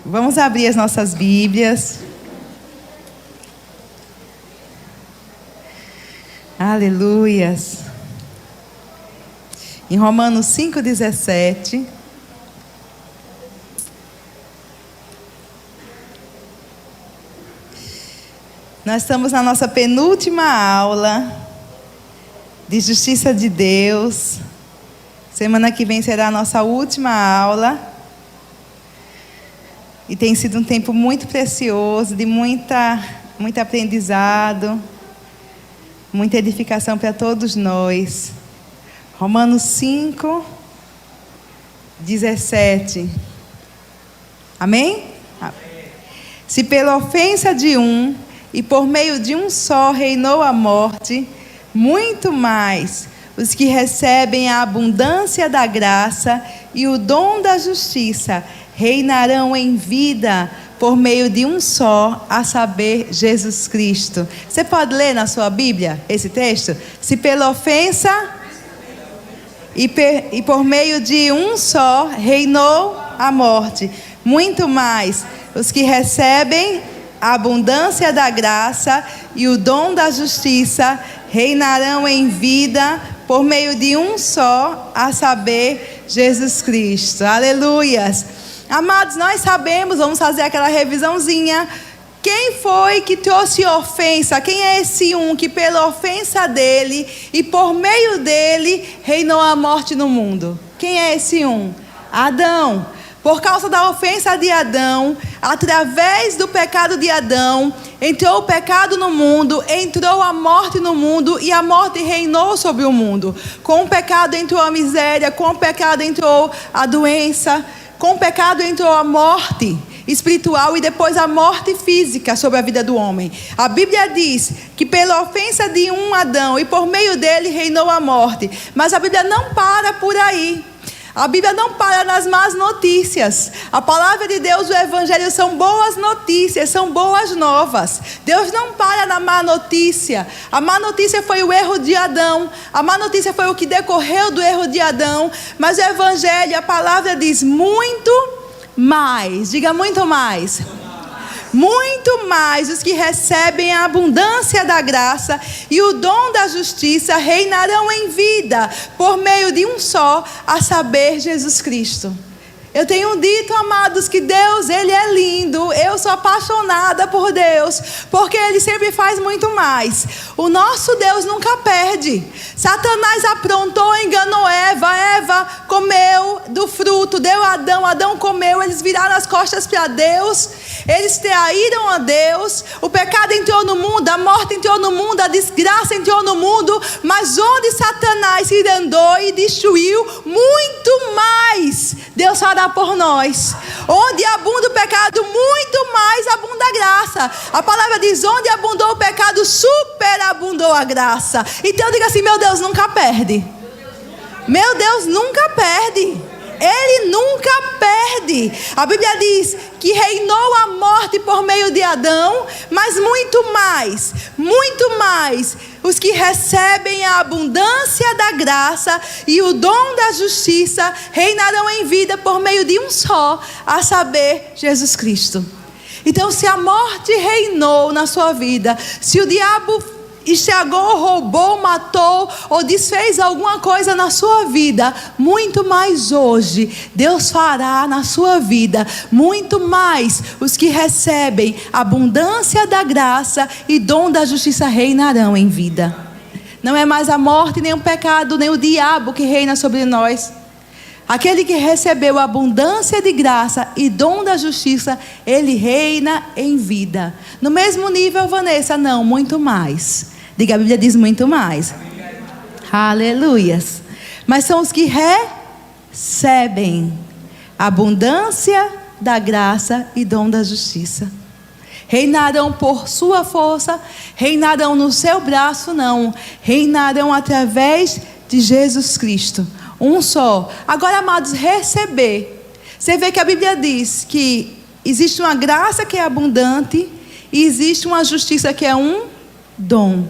Vamos abrir as nossas Bíblias. Aleluias. Em Romanos 5,17. Nós estamos na nossa penúltima aula de Justiça de Deus. Semana que vem será a nossa última aula. E tem sido um tempo muito precioso, de muito aprendizado, muita edificação para todos nós. Romanos 5, 17. Amém? Amém. Se pela ofensa de um e por meio de um só reinou a morte, muito mais os que recebem a abundância da graça e o dom da justiça reinarão em vida por meio de um só, a saber, Jesus Cristo. Você pode ler na sua Bíblia esse texto? Se pela ofensa e por meio de um só reinou a morte, muito mais os que recebem a abundância da graça e o dom da justiça reinarão em vida por meio de um só, a saber, Jesus Cristo. Aleluias. Amados, nós sabemos, vamos fazer aquela revisãozinha. Quem foi que trouxe ofensa? Quem é esse um que pela ofensa dele e por meio dele reinou a morte no mundo? Quem é esse um? Adão. Por causa da ofensa de Adão, através do pecado de Adão, entrou o pecado no mundo, entrou a morte no mundo e a morte reinou sobre o mundo. Com o pecado entrou a miséria, com o pecado entrou a doença, com o pecado entrou a morte espiritual e depois a morte física sobre a vida do homem. A Bíblia diz que pela ofensa de um Adão e por meio dele reinou a morte. Mas a Bíblia não para por aí. A Bíblia não para nas más notícias. A palavra de Deus, o Evangelho, são boas notícias, são boas novas. Deus não para na má notícia. A má notícia foi o erro de Adão. A má notícia foi o que decorreu do erro de Adão. Mas o Evangelho, a palavra diz muito mais. Diga muito mais. Muito mais os que recebem a abundância da graça e o dom da justiça reinarão em vida por meio de um só, a saber, Jesus Cristo. Eu tenho dito, amados, que Deus, Ele é lindo. Eu sou apaixonada por Deus, porque Ele sempre faz muito mais. O nosso Deus nunca perde. Satanás aprontou, enganou Eva. Eva comeu do fruto, deu a Adão. Adão comeu, eles viraram as costas para Deus. Eles traíram a Deus. O pecado entrou no mundo, a morte entrou no mundo, a desgraça entrou no mundo. Mas onde Satanás se andou e destruiu, muito mais Deus fará por nós. Onde abunda o pecado, muito mais abunda a graça. A palavra diz: onde abundou o pecado, superabundou a graça. Então diga assim: meu Deus nunca perde. Meu Deus nunca perde. Ele nunca perde. A Bíblia diz que reinou a morte por meio de Adão, mas muito mais os que recebem a abundância da graça e o dom da justiça reinarão em vida por meio de um só, a saber, Jesus Cristo. Então, se a morte reinou na sua vida, se o diabo estragou, roubou, matou ou desfez alguma coisa na sua vida, muito mais hoje Deus fará na sua vida. Muito mais os que recebem abundância da graça e dom da justiça reinarão em vida. Não é mais a morte, nem o pecado, nem o diabo que reina sobre nós. Aquele que recebeu abundância de graça e dom da justiça, ele reina em vida. No mesmo nível, Vanessa? Não, muito mais. Diga, a Bíblia diz muito mais. Aleluias. Mas são os que recebem abundância da graça e dom da justiça. Reinarão por sua força, reinarão no seu braço, não. Reinarão através de Jesus Cristo. Um só. Agora, amados, receber. Você vê que a Bíblia diz que existe uma graça que é abundante e existe uma justiça que é um dom.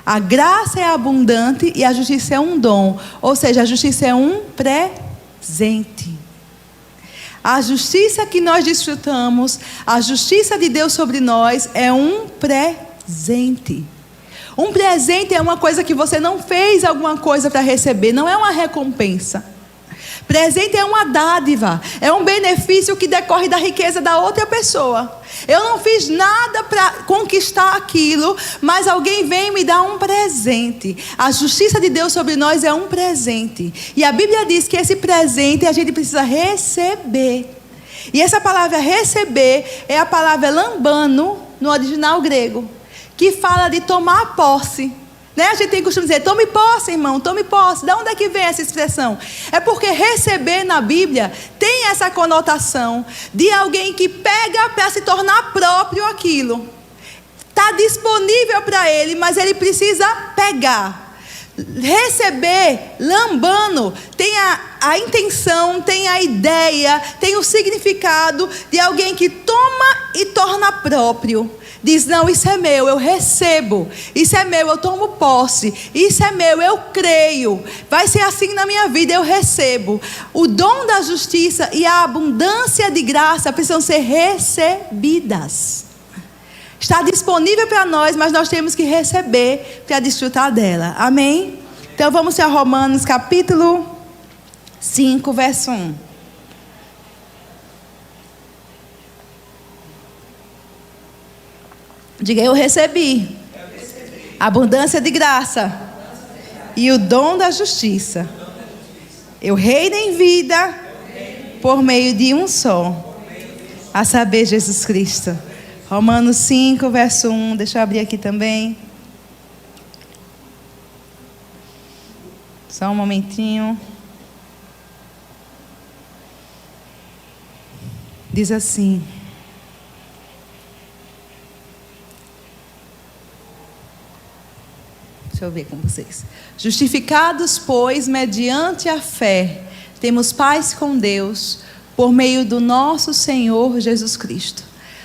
A graça é abundante e a justiça é um dom. Ou seja, a justiça é um presente. A justiça que nós desfrutamos, a justiça de Deus sobre nós é um presente. Um presente é uma coisa que você não fez alguma coisa para receber, não é uma recompensa. Presente é uma dádiva, é um benefício que decorre da riqueza da outra pessoa. Eu não fiz nada para conquistar aquilo, mas alguém vem me dar um presente. A justiça de Deus sobre nós é um presente. E a Bíblia diz que esse presente a gente precisa receber. E essa palavra receber é a palavra lambano no original grego, que fala de tomar posse. Né? A gente tem costume de dizer, tome posse, irmão, tome posse. De onde é que vem essa expressão? É porque receber na Bíblia tem essa conotação de alguém que pega para se tornar próprio aquilo. Está disponível para ele, mas ele precisa pegar. Receber, lambano, tem a intenção, tem a ideia, tem o significado de alguém que toma e torna próprio. Diz, não, isso é meu, eu recebo. Isso é meu, eu tomo posse. Isso é meu, eu creio. Vai ser assim na minha vida, eu recebo. O dom da justiça e a abundância de graça precisam ser recebidas. Está disponível para nós, mas nós temos que receber para desfrutar dela. Amém? Então vamos a Romanos capítulo 5, verso 1. Diga, eu recebi abundância de graça e o dom da justiça. Eu reino em vida por meio de um só, a saber, Jesus Cristo. Romanos 5, verso 1. Deixa eu abrir aqui também. Só um momentinho. Diz assim: deixa eu ver com vocês. Justificados, pois, mediante a fé, temos paz com Deus, por meio do nosso Senhor Jesus Cristo.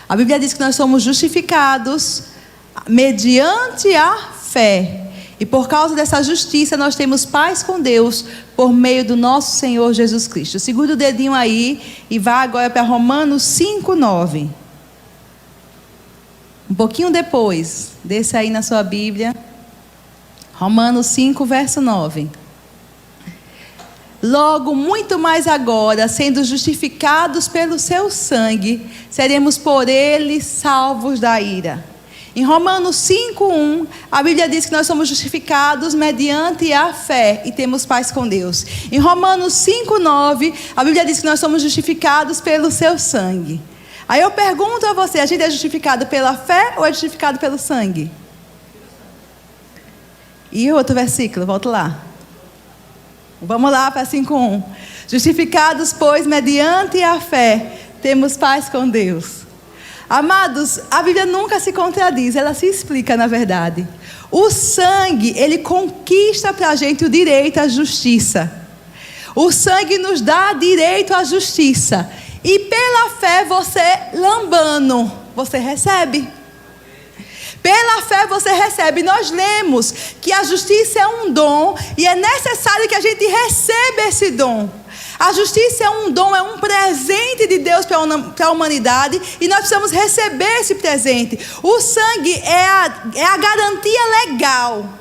A Bíblia diz que nós somos justificados mediante a fé. E por causa dessa justiça, nós temos paz com Deus, por meio do nosso Senhor Jesus Cristo. Segura o dedinho aí e vá agora para Romanos 5, 9. Um pouquinho depois, desça aí na sua Bíblia. Romanos 5, verso 9. Logo, muito mais agora, sendo justificados pelo seu sangue, seremos por ele salvos da ira. Em Romanos 5, 1, a Bíblia diz que nós somos justificados mediante a fé e temos paz com Deus. Em Romanos 5, 9, a Bíblia diz que nós somos justificados pelo seu sangue. Aí eu pergunto a você, a gente é justificado pela fé ou é justificado pelo sangue? E o outro versículo, volta lá. Vamos lá para 5:1. Justificados, pois, mediante a fé, temos paz com Deus. Amados, a Bíblia nunca se contradiz, ela se explica na verdade. O sangue, ele conquista para a gente o direito à justiça. O sangue nos dá direito à justiça. E pela fé você, lambano, você recebe. Pela fé você recebe. Nós lemos que a justiça é um dom e é necessário que a gente receba esse dom. A justiça é um dom, é um presente de Deus para a humanidade e nós precisamos receber esse presente. O sangue é a garantia legal.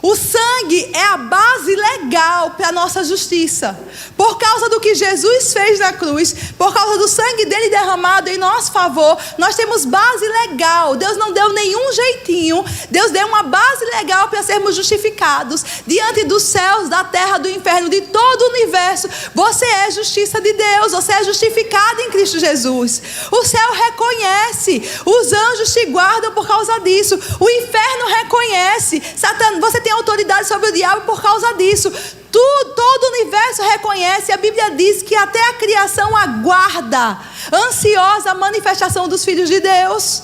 O sangue é a base legal para a nossa justiça. Por causa do que Jesus fez na cruz, por causa do sangue dele derramado em nosso favor, nós temos base legal. Deus não deu nenhum jeitinho. Deus deu uma base legal para sermos justificados. Diante dos céus, da terra, do inferno, de todo o universo, você é justiça de Deus. Você é justificado em Cristo Jesus. O céu reconhece. Os anjos te guardam por causa disso. O inferno reconhece. Satanás, você tem autoridade sobre o diabo por causa disso. Todo o universo reconhece. A Bíblia diz que até a criação aguarda ansiosa a manifestação dos filhos de Deus.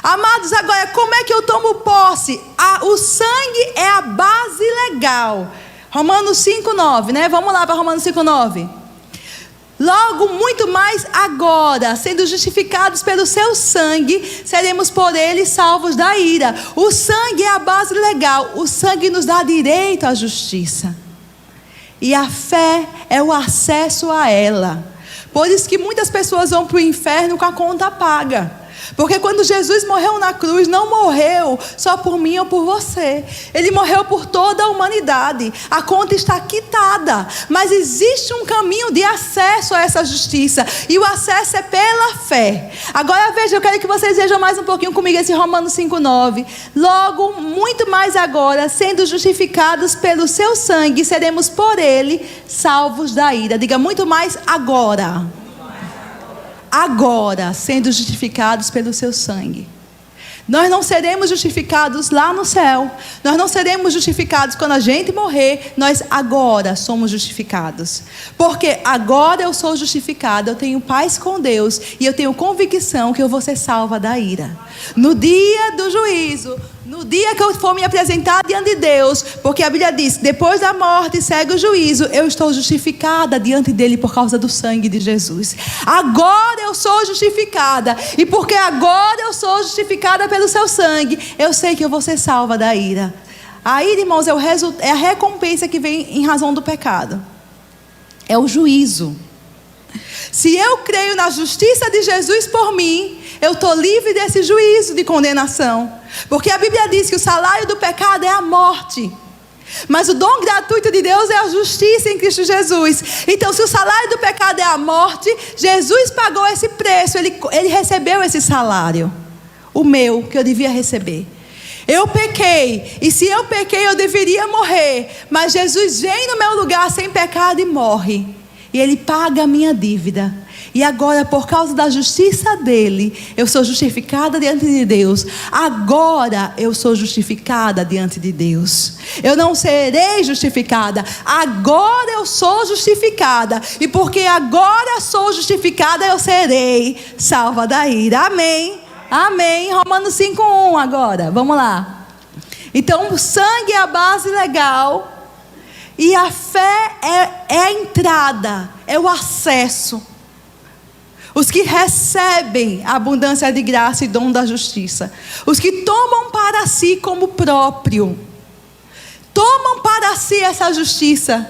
Amados, agora como é que eu tomo posse? O sangue é a base legal. Romanos 5:9, né? Vamos lá para Romanos 5:9. Logo, muito mais agora, sendo justificados pelo seu sangue, seremos por ele salvos da ira. O sangue é a base legal. O sangue nos dá direito à justiça. E a fé é o acesso a ela. Por isso que muitas pessoas vão para o inferno com a conta paga. Porque quando Jesus morreu na cruz, não morreu só por mim ou por você. Ele morreu por toda a humanidade. A conta está quitada. Mas existe um caminho de acesso a essa justiça. E o acesso é pela fé. Agora veja, eu quero que vocês vejam mais um pouquinho comigo esse Romanos 5,9. Logo, muito mais agora, sendo justificados pelo seu sangue, seremos por ele salvos da ira. Diga, muito mais agora. Agora, sendo justificados pelo seu sangue. Nós não seremos justificados lá no céu. Nós não seremos justificados quando a gente morrer. Nós agora somos justificados. Porque agora eu sou justificado. Eu tenho paz com Deus. E eu tenho convicção que eu vou ser salva da ira. No dia do juízo, no dia que eu for me apresentar diante de Deus, porque a Bíblia diz, depois da morte segue o juízo, eu estou justificada diante dele por causa do sangue de Jesus. Agora eu sou justificada, e porque agora eu sou justificada pelo seu sangue, eu sei que eu vou ser salva da ira. A ira, irmãos, é a recompensa que vem em razão do pecado. É o juízo. Se eu creio na justiça de Jesus por mim, eu estou livre desse juízo de condenação. Porque a Bíblia diz que o salário do pecado é a morte. Mas o dom gratuito de Deus é a justiça em Cristo Jesus. Então, se o salário do pecado é a morte, Jesus pagou esse preço. Ele recebeu esse salário. O meu, que eu devia receber. Eu pequei, e se eu pequei eu deveria morrer. Mas Jesus vem no meu lugar sem pecado e morre. E Ele paga a minha dívida. E agora, por causa da justiça dele, eu sou justificada diante de Deus. Agora eu sou justificada diante de Deus. Eu não serei justificada. Agora eu sou justificada. E porque agora sou justificada, eu serei salva da ira. Amém. Amém. Romanos 5,1 agora. Vamos lá. Então, o sangue é a base legal. E a fé é a entrada, é o acesso. Os que recebem a abundância de graça e dom da justiça. Os que tomam para si como próprio. Tomam para si essa justiça.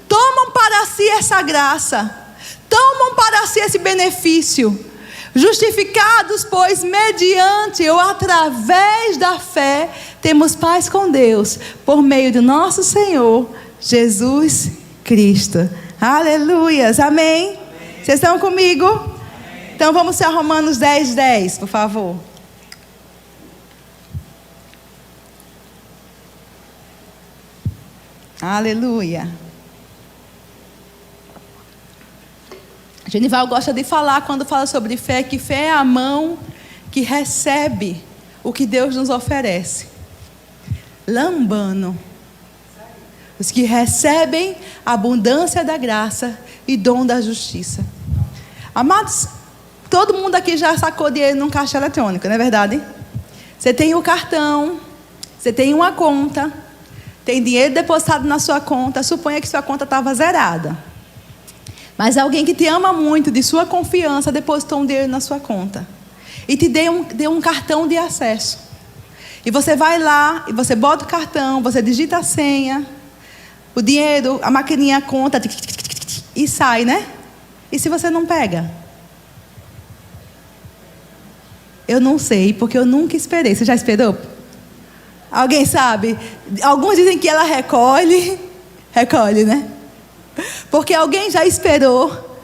Tomam para si essa graça. Tomam para si esse benefício. Justificados, pois, mediante ou através da fé, temos paz com Deus, por meio do nosso Senhor Jesus Cristo. Aleluias, amém? Vocês estão comigo? Amém. Então vamos para Romanos 10:10, por favor. Aleluia. Genival gosta de falar, quando fala sobre fé, que fé é a mão que recebe o que Deus nos oferece. Lambano. Os que recebem a abundância da graça e dom da justiça. Amados, todo mundo aqui já sacou dinheiro num caixa eletrônico, não é verdade? Você tem o cartão, você tem uma conta, tem dinheiro depositado na sua conta, suponha que sua conta estava zerada. Mas alguém que te ama muito, de sua confiança, depositou um dinheiro na sua conta. E te deu um cartão de acesso. E você vai lá, e você bota o cartão, você digita a senha. O dinheiro, a maquininha conta e sai, né? E se você não pega? Eu não sei, porque eu nunca esperei. Você já esperou? Alguém sabe? Alguns dizem que ela recolhe, né? Porque alguém já esperou.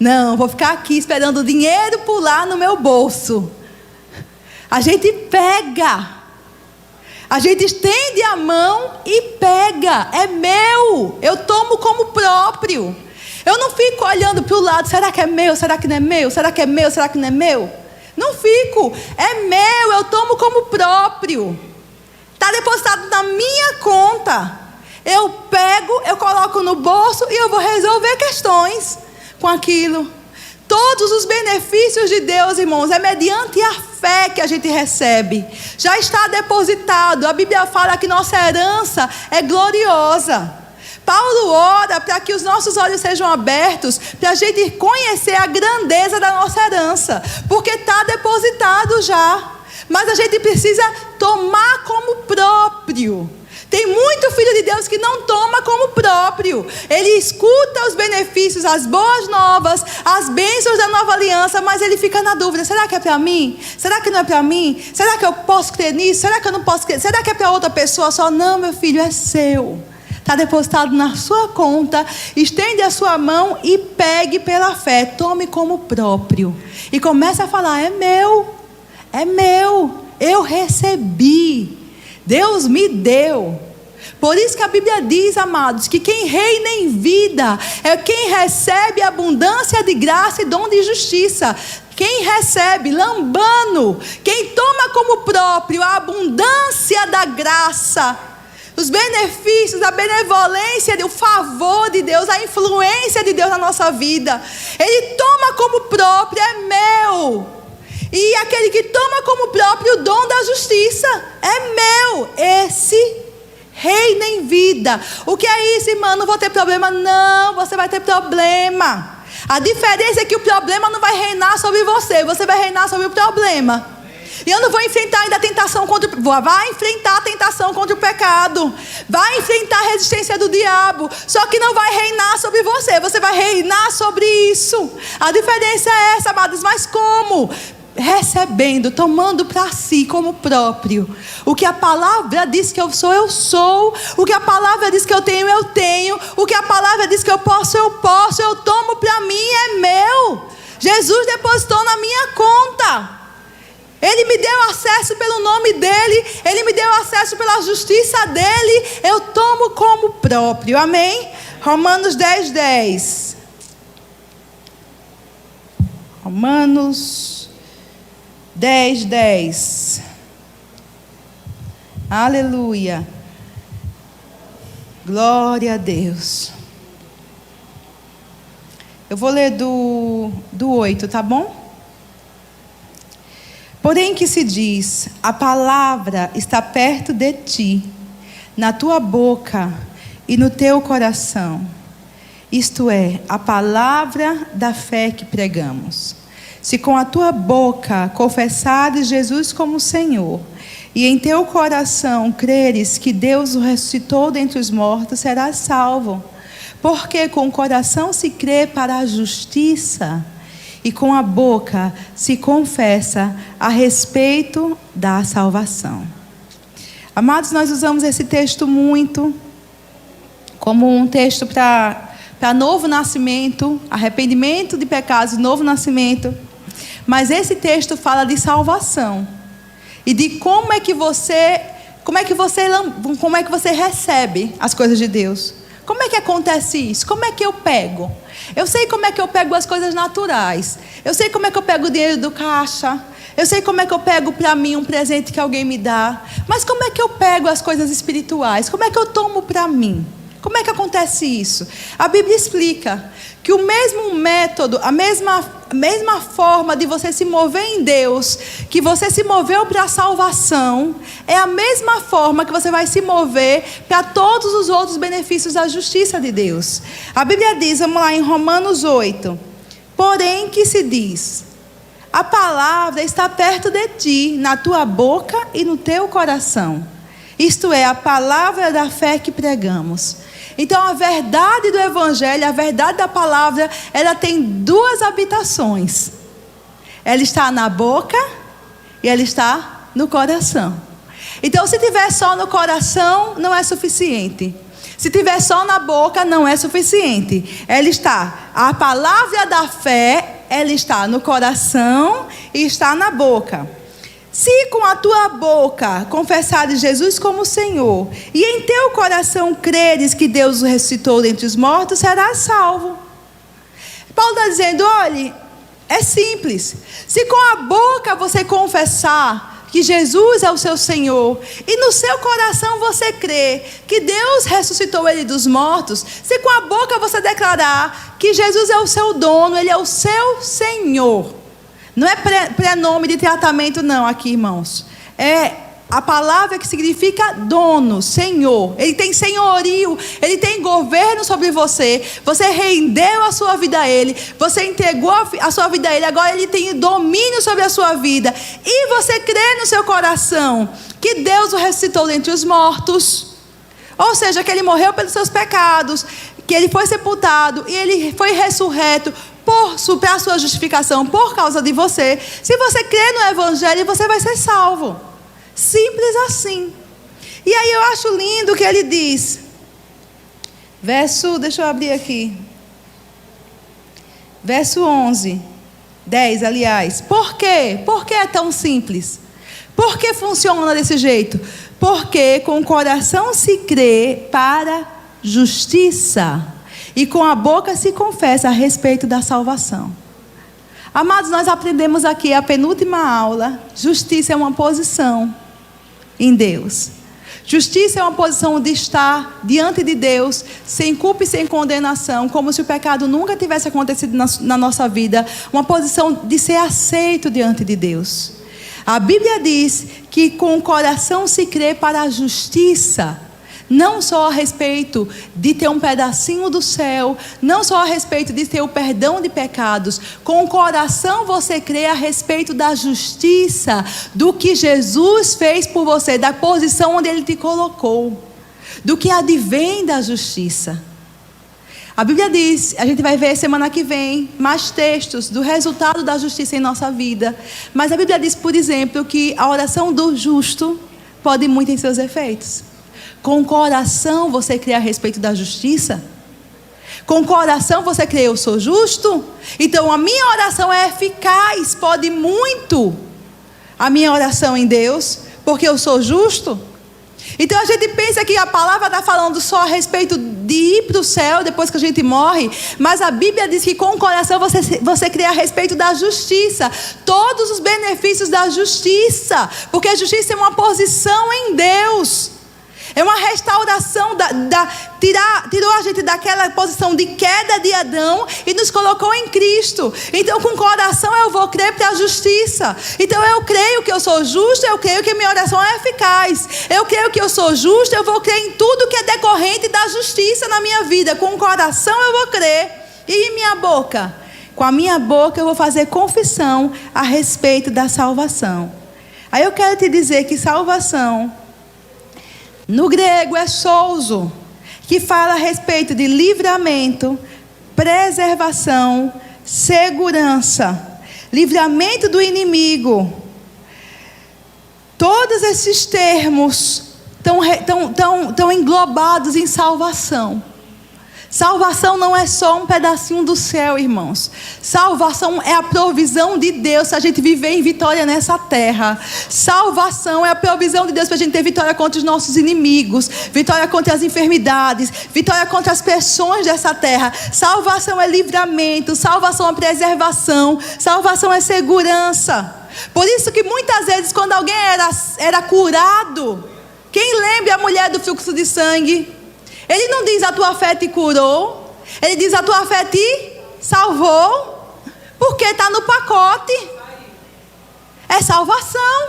Não, vou ficar aqui esperando o dinheiro pular no meu bolso. A gente pega. A gente estende a mão e pega. É meu. Eu tomo como próprio. Eu não fico olhando para o lado. Será que é meu? Será que não é meu? Será que é meu? Será que não é meu? Não fico. É meu. Eu tomo como próprio. Está depositado na minha conta. Eu pego, eu coloco no bolso e eu vou resolver questões com aquilo. Todos os benefícios de Deus, irmãos, é mediante a fé que a gente recebe. Já está depositado. A Bíblia fala que nossa herança é gloriosa. Paulo ora para que os nossos olhos sejam abertos, para a gente conhecer a grandeza da nossa herança. Porque está depositado já. Mas a gente precisa tomar como próprio. Tem muito filho de Deus que não toma como próprio. Ele escuta os benefícios, as boas novas, as bênçãos da nova aliança, mas ele fica na dúvida: será que é para mim? Será que não é para mim? Será que eu posso crer nisso? Será que eu não posso crer? Será que é para outra pessoa só? Não, meu filho, é seu. Está depositado na sua conta. Estende a sua mão e pegue pela fé. Tome como próprio. E comece a falar: é meu. É meu. Eu recebi. Deus me deu. Por isso que a Bíblia diz, amados, que quem reina em vida é quem recebe abundância de graça e dom de justiça. Quem recebe, lambano, quem toma como próprio a abundância da graça, os benefícios, a benevolência, o favor de Deus, a influência de Deus na nossa vida, ele toma como próprio, é meu. E aquele que toma como próprio o dom da justiça, é meu. Esse reina em vida. O que é isso, irmã? Não vou ter problema? Não, você vai ter problema. A diferença é que o problema não vai reinar sobre você, você vai reinar sobre o problema. E eu não vou enfrentar ainda a tentação contra o... Vai enfrentar a tentação contra o pecado. Vai enfrentar a resistência do diabo. Só que não vai reinar sobre você, você vai reinar sobre isso. A diferença é essa, amados. Mas como? Recebendo, tomando para si como próprio. O que a palavra diz que eu sou. O que a palavra diz que eu tenho. O que a palavra diz que eu posso. Eu tomo para mim, é meu. Jesus depositou na minha conta. Ele me deu acesso pelo nome dele. Ele me deu acesso pela justiça dele. Eu tomo como próprio, amém? Romanos 10:10. Romanos 10:10. Aleluia. Glória a Deus. Eu vou ler do 8, tá bom? Porém que se diz: a palavra está perto de ti, na tua boca e no teu coração. Isto é, a palavra da fé que pregamos. Se com a tua boca confessares Jesus como Senhor, e em teu coração creres que Deus o ressuscitou dentre os mortos, serás salvo. Porque com o coração se crê para a justiça, e com a boca se confessa a respeito da salvação. Amados, nós usamos esse texto muito como um texto para novo nascimento, arrependimento de pecados, novo nascimento. Mas esse texto fala de salvação e de como é que você recebe as coisas de Deus. Como é que acontece isso? Como é que eu pego? Eu sei como é que eu pego as coisas naturais. Eu sei como é que eu pego o dinheiro do caixa. Eu sei como é que eu pego para mim um presente que alguém me dá. Mas como é que eu pego as coisas espirituais? Como é que eu tomo para mim? Como é que acontece isso? A Bíblia explica que o mesmo método, a mesma forma de você se mover em Deus, que você se moveu para a salvação, é a mesma forma que você vai se mover para todos os outros benefícios da justiça de Deus. A Bíblia diz, vamos lá em Romanos 8, porém que se diz: a palavra está perto de ti, na tua boca e no teu coração. Isto é, a palavra da fé que pregamos. Então a verdade do Evangelho, a verdade da palavra, ela tem duas habitações. Ela está na boca e ela está no coração. Então se tiver só no coração, não é suficiente. Se tiver só na boca, não é suficiente. Ela está, a palavra da fé, ela está no coração e está na boca. Se com a tua boca confessares Jesus como Senhor, e em teu coração creres que Deus o ressuscitou dentre os mortos, serás salvo. Paulo está dizendo, olha, é simples. Se com a boca você confessar que Jesus é o seu Senhor, e no seu coração você crê que Deus ressuscitou ele dos mortos, se com a boca você declarar que Jesus é o seu dono, ele é o seu Senhor. Não é prenome de tratamento não aqui, irmãos. É a palavra que significa dono, senhor. Ele tem senhorio, ele tem governo sobre você. Você rendeu a sua vida a ele, você entregou a sua vida a ele, agora ele tem domínio sobre a sua vida. E você crê no seu coração que Deus o ressuscitou dentre os mortos. Ou seja, que ele morreu pelos seus pecados, que ele foi sepultado e ele foi ressurreto para a sua justificação por causa de você. Se você crê no Evangelho, você vai ser salvo. Simples assim. E aí eu acho lindo que ele diz, deixa eu abrir aqui, verso 10, aliás. Por quê? Por que é tão simples? Por que funciona desse jeito? Porque com o coração se crê para justiça, e com a boca se confessa a respeito da salvação. Amados, nós aprendemos aqui a penúltima aula, justiça é uma posição em Deus. Justiça é uma posição de estar diante de Deus, sem culpa e sem condenação, como se o pecado nunca tivesse acontecido na nossa vida. Uma posição de ser aceito diante de Deus. A Bíblia diz que com o coração se crê para a justiça. Não só a respeito de ter um pedacinho do céu, não só a respeito de ter o perdão de pecados. Com o coração você crê a respeito da justiça, do que Jesus fez por você, da posição onde Ele te colocou, do que advém da justiça. A Bíblia diz, a gente vai ver semana que vem mais textos do resultado da justiça em nossa vida. Mas a Bíblia diz, por exemplo, que a oração do justo pode muito em seus efeitos. Com o coração você crê a respeito da justiça? Com o coração você crê, eu sou justo? Então a minha oração é eficaz, pode muito a minha oração em Deus, porque eu sou justo? Então a gente pensa que a palavra está falando só a respeito de ir para o céu depois que a gente morre, mas a Bíblia diz que com o coração você crê a respeito da justiça, todos os benefícios da justiça, porque a justiça é uma posição em Deus. É uma restauração, tirou a gente daquela posição de queda de Adão e nos colocou em Cristo. Então com o coração eu vou crer para a justiça. Então eu creio que eu sou justo, eu creio que minha oração é eficaz. Eu creio que eu sou justo, eu vou crer em tudo que é decorrente da justiça na minha vida. Com o coração eu vou crer. E minha boca? Com a minha boca eu vou fazer confissão a respeito da salvação. Aí eu quero te dizer que salvação, no grego é souzo, que fala a respeito de livramento, preservação, segurança, livramento do inimigo. Todos esses termos estão englobados em salvação. Salvação não é só um pedacinho do céu, irmãos. Salvação é a provisão de Deus para a gente viver em vitória nessa terra. Salvação é a provisão de Deus para a gente ter vitória contra os nossos inimigos, vitória contra as enfermidades, vitória contra as pressões dessa terra. Salvação é livramento, salvação é preservação, salvação é segurança. Por isso que muitas vezes quando alguém era curado, quem lembra a mulher do fluxo de sangue? Ele não diz a tua fé te curou, ele diz a tua fé te salvou, porque está no pacote, é salvação.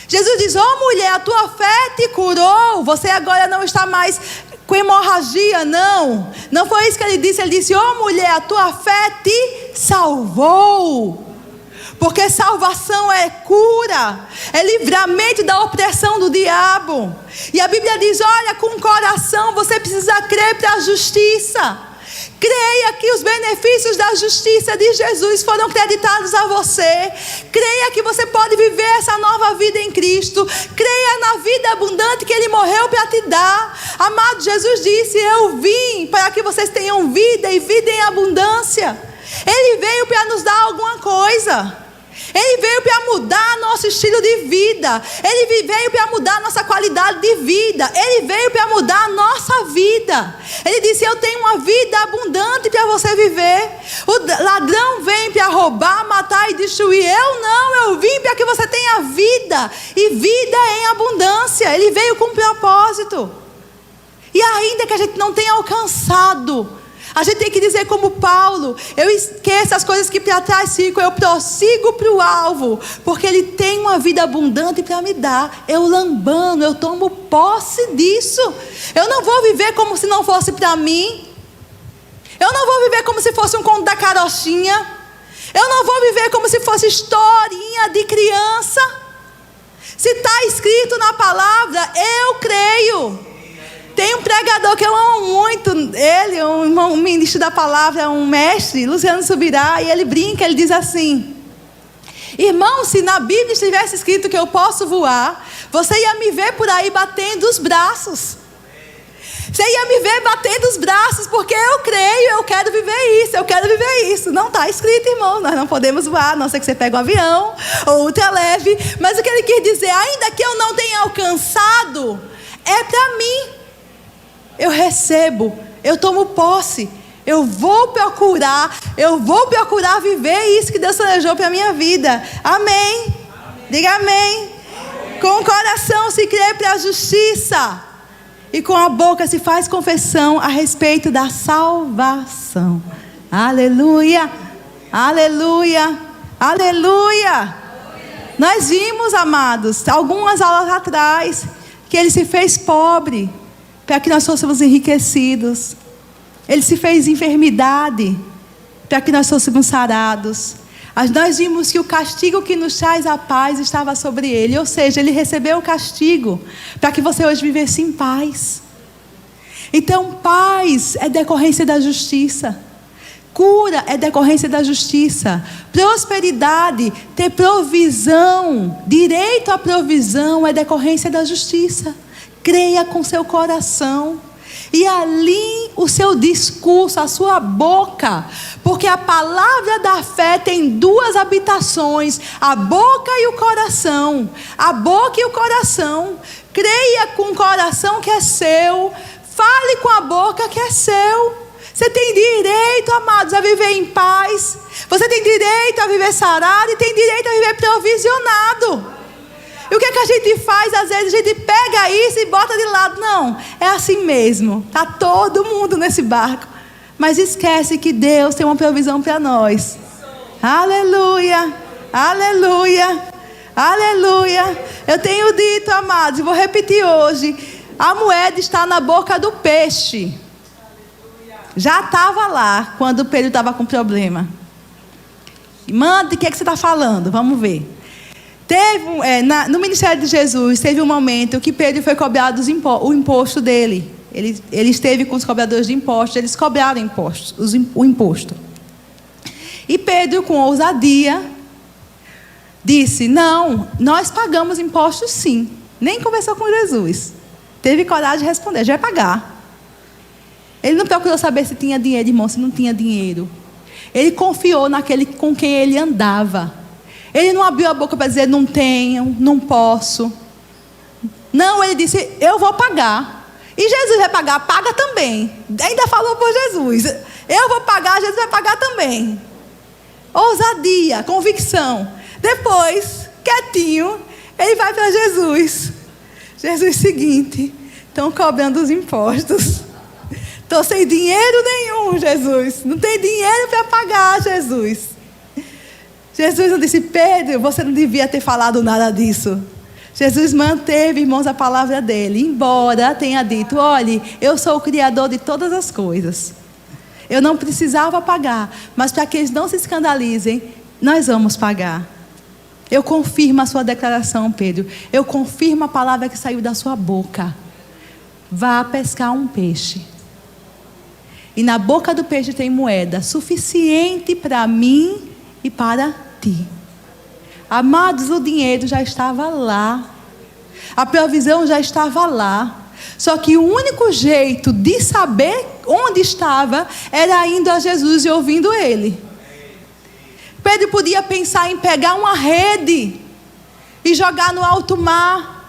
Jesus diz, mulher, a tua fé te curou, você agora não está mais com hemorragia, não foi isso que ele disse, mulher, a tua fé te salvou. Porque salvação é cura, é livramento da opressão do diabo. E a Bíblia diz, olha, com o coração você precisa crer para a justiça. Creia que os benefícios da justiça de Jesus foram creditados a você. Creia que você pode viver essa nova vida em Cristo. Creia na vida abundante que Ele morreu para te dar. Amado, Jesus disse, eu vim para que vocês tenham vida e vida em abundância. Ele veio para nos dar alguma coisa. Ele veio para mudar nosso estilo de vida. Ele veio para mudar nossa qualidade de vida. Ele veio para mudar a nossa vida. Ele disse, eu tenho uma vida abundante para você viver. O ladrão vem para roubar, matar e destruir. Eu vim para que você tenha vida. E vida em abundância. Ele veio com um propósito. E ainda que a gente não tenha alcançado, a gente tem que dizer como Paulo, eu esqueço as coisas que para trás ficam, eu prossigo para o alvo, porque Ele tem uma vida abundante para me dar. Eu lambano, eu tomo posse disso. Eu não vou viver como se não fosse para mim. Eu não vou viver como se fosse um conto da carochinha. Eu não vou viver como se fosse historinha de criança. Se está escrito na palavra, eu creio. Tem um pregador que eu amo muito, ele, um ministro da palavra, um mestre, Luciano Subirá, e ele brinca, ele diz assim: irmão, se na Bíblia estivesse escrito que eu posso voar, você ia me ver por aí batendo os braços. Você ia me ver batendo os braços, porque eu creio, eu quero viver isso, eu quero viver isso. Não está escrito, irmão, nós não podemos voar, a não ser que você pegue um avião ou ultraleve. Mas o que ele quis dizer, ainda que eu não tenha alcançado, é para mim. Eu recebo, eu tomo posse, eu vou procurar viver isso que Deus planejou para a minha vida. Amém? Diga amém. Com o coração se crê para a justiça, e com a boca se faz confissão a respeito da salvação. Aleluia, aleluia, aleluia. Nós vimos, amados, algumas aulas atrás, que Ele se fez pobre para que nós fôssemos enriquecidos. Ele se fez enfermidade para que nós fôssemos sarados. Nós vimos que o castigo que nos traz a paz estava sobre Ele. Ou seja, Ele recebeu o castigo para que você hoje vivesse em paz. Então, paz é decorrência da justiça. Cura é decorrência da justiça. Prosperidade, ter provisão, direito à provisão é decorrência da justiça. Creia com seu coração e alinhe o seu discurso, a sua boca, porque a palavra da fé tem duas habitações, a boca e o coração. A boca e o coração. Creia com o coração que é seu, fale com a boca que é seu. Você tem direito, amados, a viver em paz. Você tem direito a viver sarado e tem direito a viver provisionado. E o que é que a gente faz? Às vezes a gente pega isso e bota de lado. Não, é assim mesmo. Está todo mundo nesse barco. Mas esquece que Deus tem uma provisão para nós. Aleluia, aleluia, aleluia. Eu tenho dito, amados, e vou repetir hoje. A moeda está na boca do peixe. Já estava lá quando Pedro estava com problema. Manda, o que é que você está falando? Vamos ver. No ministério de Jesus, teve um momento que Pedro foi cobrado o imposto dele. Ele esteve com os cobradores de impostos, eles cobraram o imposto. E Pedro, com ousadia, disse: não, nós pagamos impostos sim. Nem conversou com Jesus. Teve coragem de responder: a gente vai pagar. Ele não procurou saber se tinha dinheiro, irmão, se não tinha dinheiro. Ele confiou naquele com quem ele andava. Ele não abriu a boca para dizer: não tenho, não posso. Não, ele disse: eu vou pagar. E Jesus vai pagar, paga também. Ainda falou por Jesus: eu vou pagar, Jesus vai pagar também. Ousadia, convicção. Depois, quietinho, ele vai para Jesus. Jesus, seguinte, estão cobrando os impostos. Estou sem dinheiro nenhum, Jesus. Não tem dinheiro para pagar, Jesus. Jesus não disse: Pedro, você não devia ter falado nada disso. Jesus manteve, irmãos, a palavra dele. Embora tenha dito: olhe, eu sou o Criador de todas as coisas. Eu não precisava pagar. Mas para que eles não se escandalizem, nós vamos pagar. Eu confirmo a sua declaração, Pedro. Eu confirmo a palavra que saiu da sua boca. Vá pescar um peixe. E na boca do peixe tem moeda suficiente para mim e para ti. Amados, o dinheiro já estava lá. A provisão já estava lá. Só que o único jeito de saber onde estava era indo a Jesus e ouvindo Ele. Pedro podia pensar em pegar uma rede e jogar no alto mar,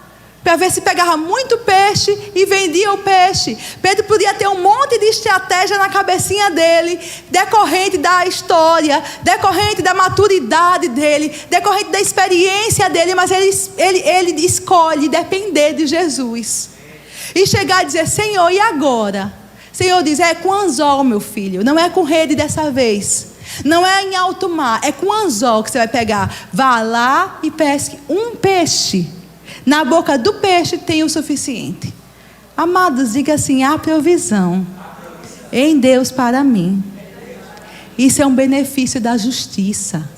para ver se pegava muito peixe e vendia o peixe. Pedro podia ter um monte de estratégia na cabecinha dele, decorrente da história, decorrente da maturidade dele, decorrente da experiência dele, mas ele escolhe depender de Jesus. E chegar e dizer: Senhor, e agora? Senhor diz: é com anzol, meu filho, não é com rede dessa vez. Não é em alto mar, é com anzol que você vai pegar. Vá lá e pesque um peixe. Na boca do peixe tem o suficiente. Amados, diga assim: há provisão em Deus para mim. Isso é um benefício da justiça.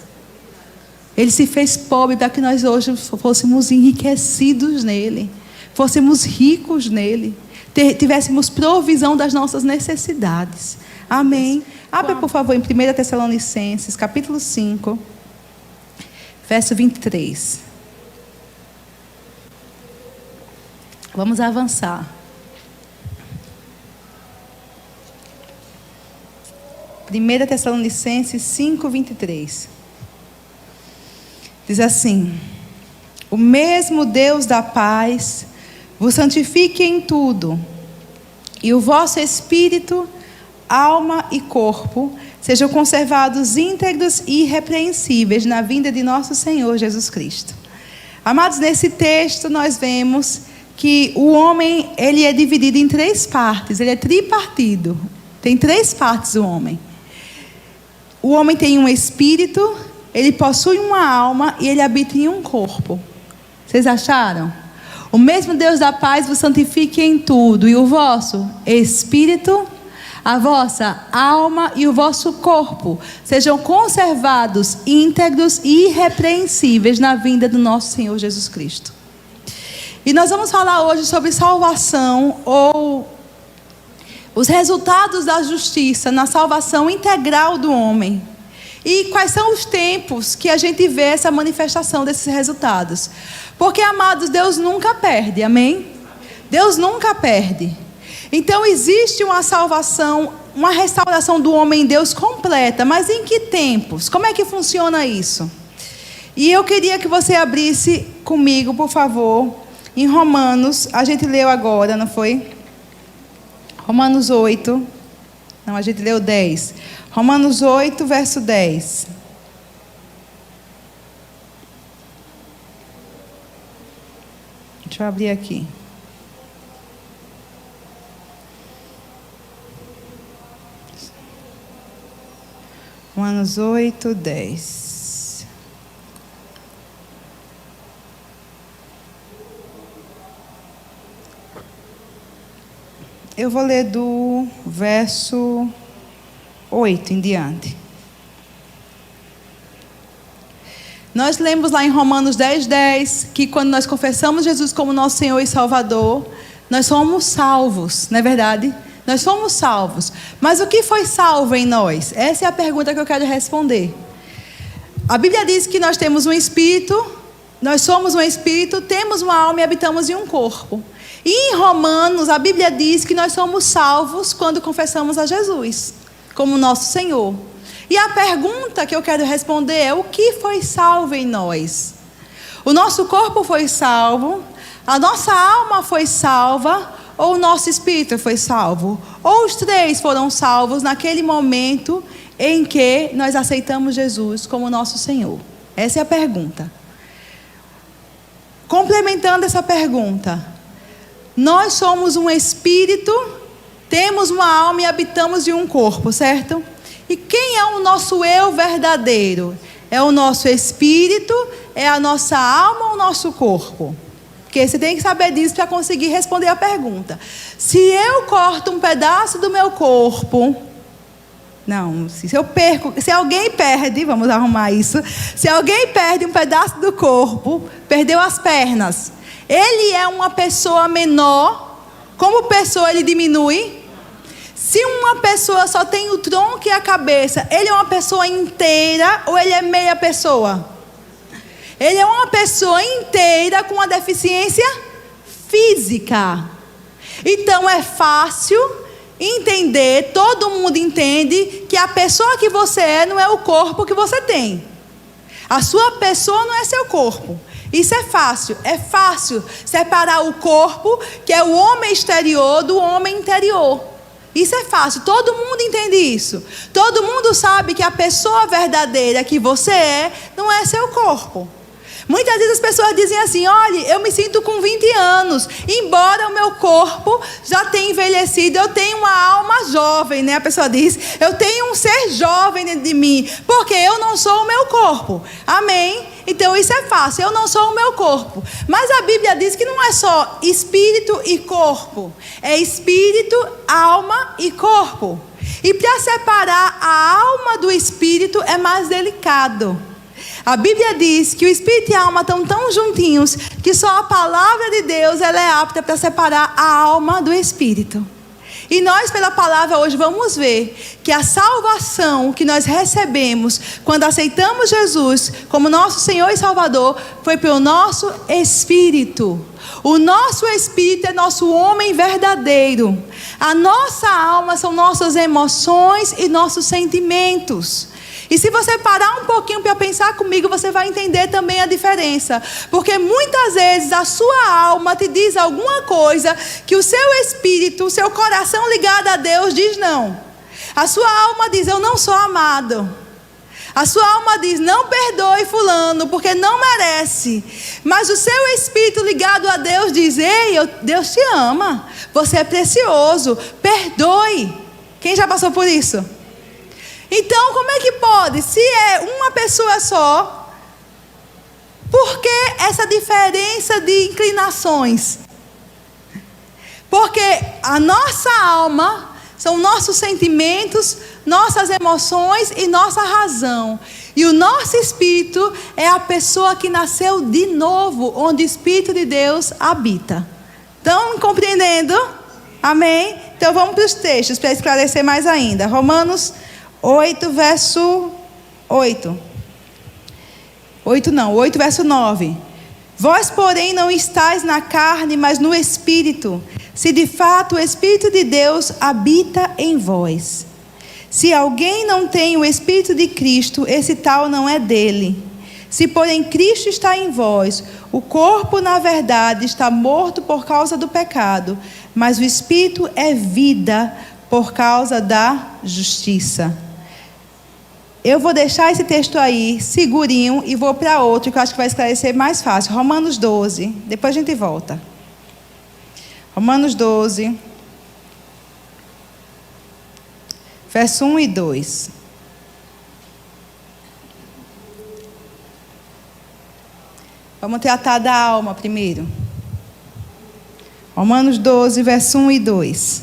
Ele se fez pobre para que nós hoje fôssemos enriquecidos nele, fôssemos ricos nele. tivéssemos provisão das nossas necessidades. Amém. Abre, por favor, em 1 Tessalonicenses, capítulo 5, verso 23. Vamos avançar. 1 Tessalonicenses 5, 23. Diz assim: o mesmo Deus da paz vos santifique em tudo, e o vosso espírito, alma e corpo sejam conservados íntegros e irrepreensíveis na vinda de nosso Senhor Jesus Cristo. Amados, nesse texto nós vemos que o homem, ele é dividido em 3 partes, ele é tripartido. Tem 3 partes o homem. O homem tem um espírito, ele possui uma alma e ele habita em um corpo. Vocês acharam? O mesmo Deus da paz vos santifique em tudo, e o vosso espírito, a vossa alma e o vosso corpo sejam conservados íntegros e irrepreensíveis na vinda do nosso Senhor Jesus Cristo. E nós vamos falar hoje sobre salvação, ou os resultados da justiça na salvação integral do homem. E quais são os tempos que a gente vê essa manifestação desses resultados? Porque, amados, Deus nunca perde, amém? Deus nunca perde. Então existe uma salvação, uma restauração do homem em Deus completa. Mas em que tempos? Como é que funciona isso? E eu queria que você abrisse comigo, por favor, em Romanos. A gente leu agora, não foi? Romanos 8. Não, a gente leu 10. Romanos 8, verso 10. Deixa eu abrir aqui. Romanos 8, 10. Eu vou ler do verso 8 em diante. Nós lemos lá em Romanos 10, 10, que quando nós confessamos Jesus como nosso Senhor e Salvador, nós somos salvos, não é verdade? Nós somos salvos. Mas o que foi salvo em nós? Essa é a pergunta que eu quero responder. A Bíblia diz que nós temos um espírito, nós somos um espírito, temos uma alma e habitamos em um corpo. E em Romanos, a Bíblia diz que nós somos salvos quando confessamos a Jesus como nosso Senhor. E a pergunta que eu quero responder é: o que foi salvo em nós? O nosso corpo foi salvo, a nossa alma foi salva, ou o nosso espírito foi salvo? Ou os 3 foram salvos naquele momento em que nós aceitamos Jesus como nosso Senhor? Essa é a pergunta. Complementando essa pergunta, nós somos um espírito, temos uma alma e habitamos em um corpo, certo? E quem é o nosso eu verdadeiro? É o nosso espírito? É a nossa alma ou o nosso corpo? Porque você tem que saber disso para conseguir responder a pergunta. Se eu corto um pedaço do meu corpo... Não, se eu perco... Se alguém perde, vamos arrumar isso. Se alguém perde um pedaço do corpo, perdeu as pernas, ele é uma pessoa menor? Como pessoa ele diminui? Se uma pessoa só tem o tronco e a cabeça, ele é uma pessoa inteira ou ele é meia pessoa? Ele é uma pessoa inteira com uma deficiência física. Então é fácil entender, todo mundo entende que a pessoa que você é não é o corpo que você tem. A sua pessoa não é seu corpo. Isso é fácil separar o corpo, que é o homem exterior, do homem interior. Isso é fácil, todo mundo entende isso. Todo mundo sabe que a pessoa verdadeira que você é, não é seu corpo. Muitas vezes as pessoas dizem assim: olha, eu me sinto com 20 anos, embora o meu corpo já tenha envelhecido, eu tenho uma alma jovem, né? A pessoa diz, eu tenho um ser jovem dentro de mim, porque eu não sou o meu corpo. Amém? Então isso é fácil, eu não sou o meu corpo. Mas a Bíblia diz que não é só espírito e corpo, é espírito, alma e corpo. E para separar a alma do espírito é mais delicado. A Bíblia diz que o espírito e a alma estão tão juntinhos que só a palavra de Deus ela é apta para separar a alma do espírito. E nós, pela palavra, hoje vamos ver que a salvação que nós recebemos quando aceitamos Jesus como nosso Senhor e Salvador foi pelo nosso espírito. O nosso espírito é nosso homem verdadeiro. A nossa alma são nossas emoções e nossos sentimentos. E se você parar um pouquinho para pensar comigo, você vai entender também a diferença. Porque muitas vezes a sua alma te diz alguma coisa que o seu espírito, o seu coração ligado a Deus diz não. A sua alma diz, eu não sou amado. A sua alma diz, não perdoe fulano, porque não merece. Mas o seu espírito ligado a Deus diz, ei, Deus te ama. Você é precioso, perdoe. Quem já passou por isso? Então, como é que pode? Se é uma pessoa só, por que essa diferença de inclinações? Porque a nossa alma são nossos sentimentos, nossas emoções e nossa razão. E o nosso espírito é a pessoa que nasceu de novo, onde o Espírito de Deus habita. Estão compreendendo? Amém? Então vamos para os textos para esclarecer mais ainda. Romanos 8, verso 8. 8, verso 9. Vós, porém, não estáis na carne, mas no Espírito, se de fato o Espírito de Deus habita em vós. Se alguém não tem o Espírito de Cristo, esse tal não é dele. Se, porém, Cristo está em vós, o corpo, na verdade, está morto por causa do pecado, mas o Espírito é vida por causa da justiça. Eu vou deixar esse texto aí, segurinho, e vou para outro, que eu acho que vai esclarecer mais fácil. Romanos 12, depois a gente volta. Romanos 12, verso 1 e 2. Vamos tratar da alma primeiro. Romanos 12, verso 1 e 2.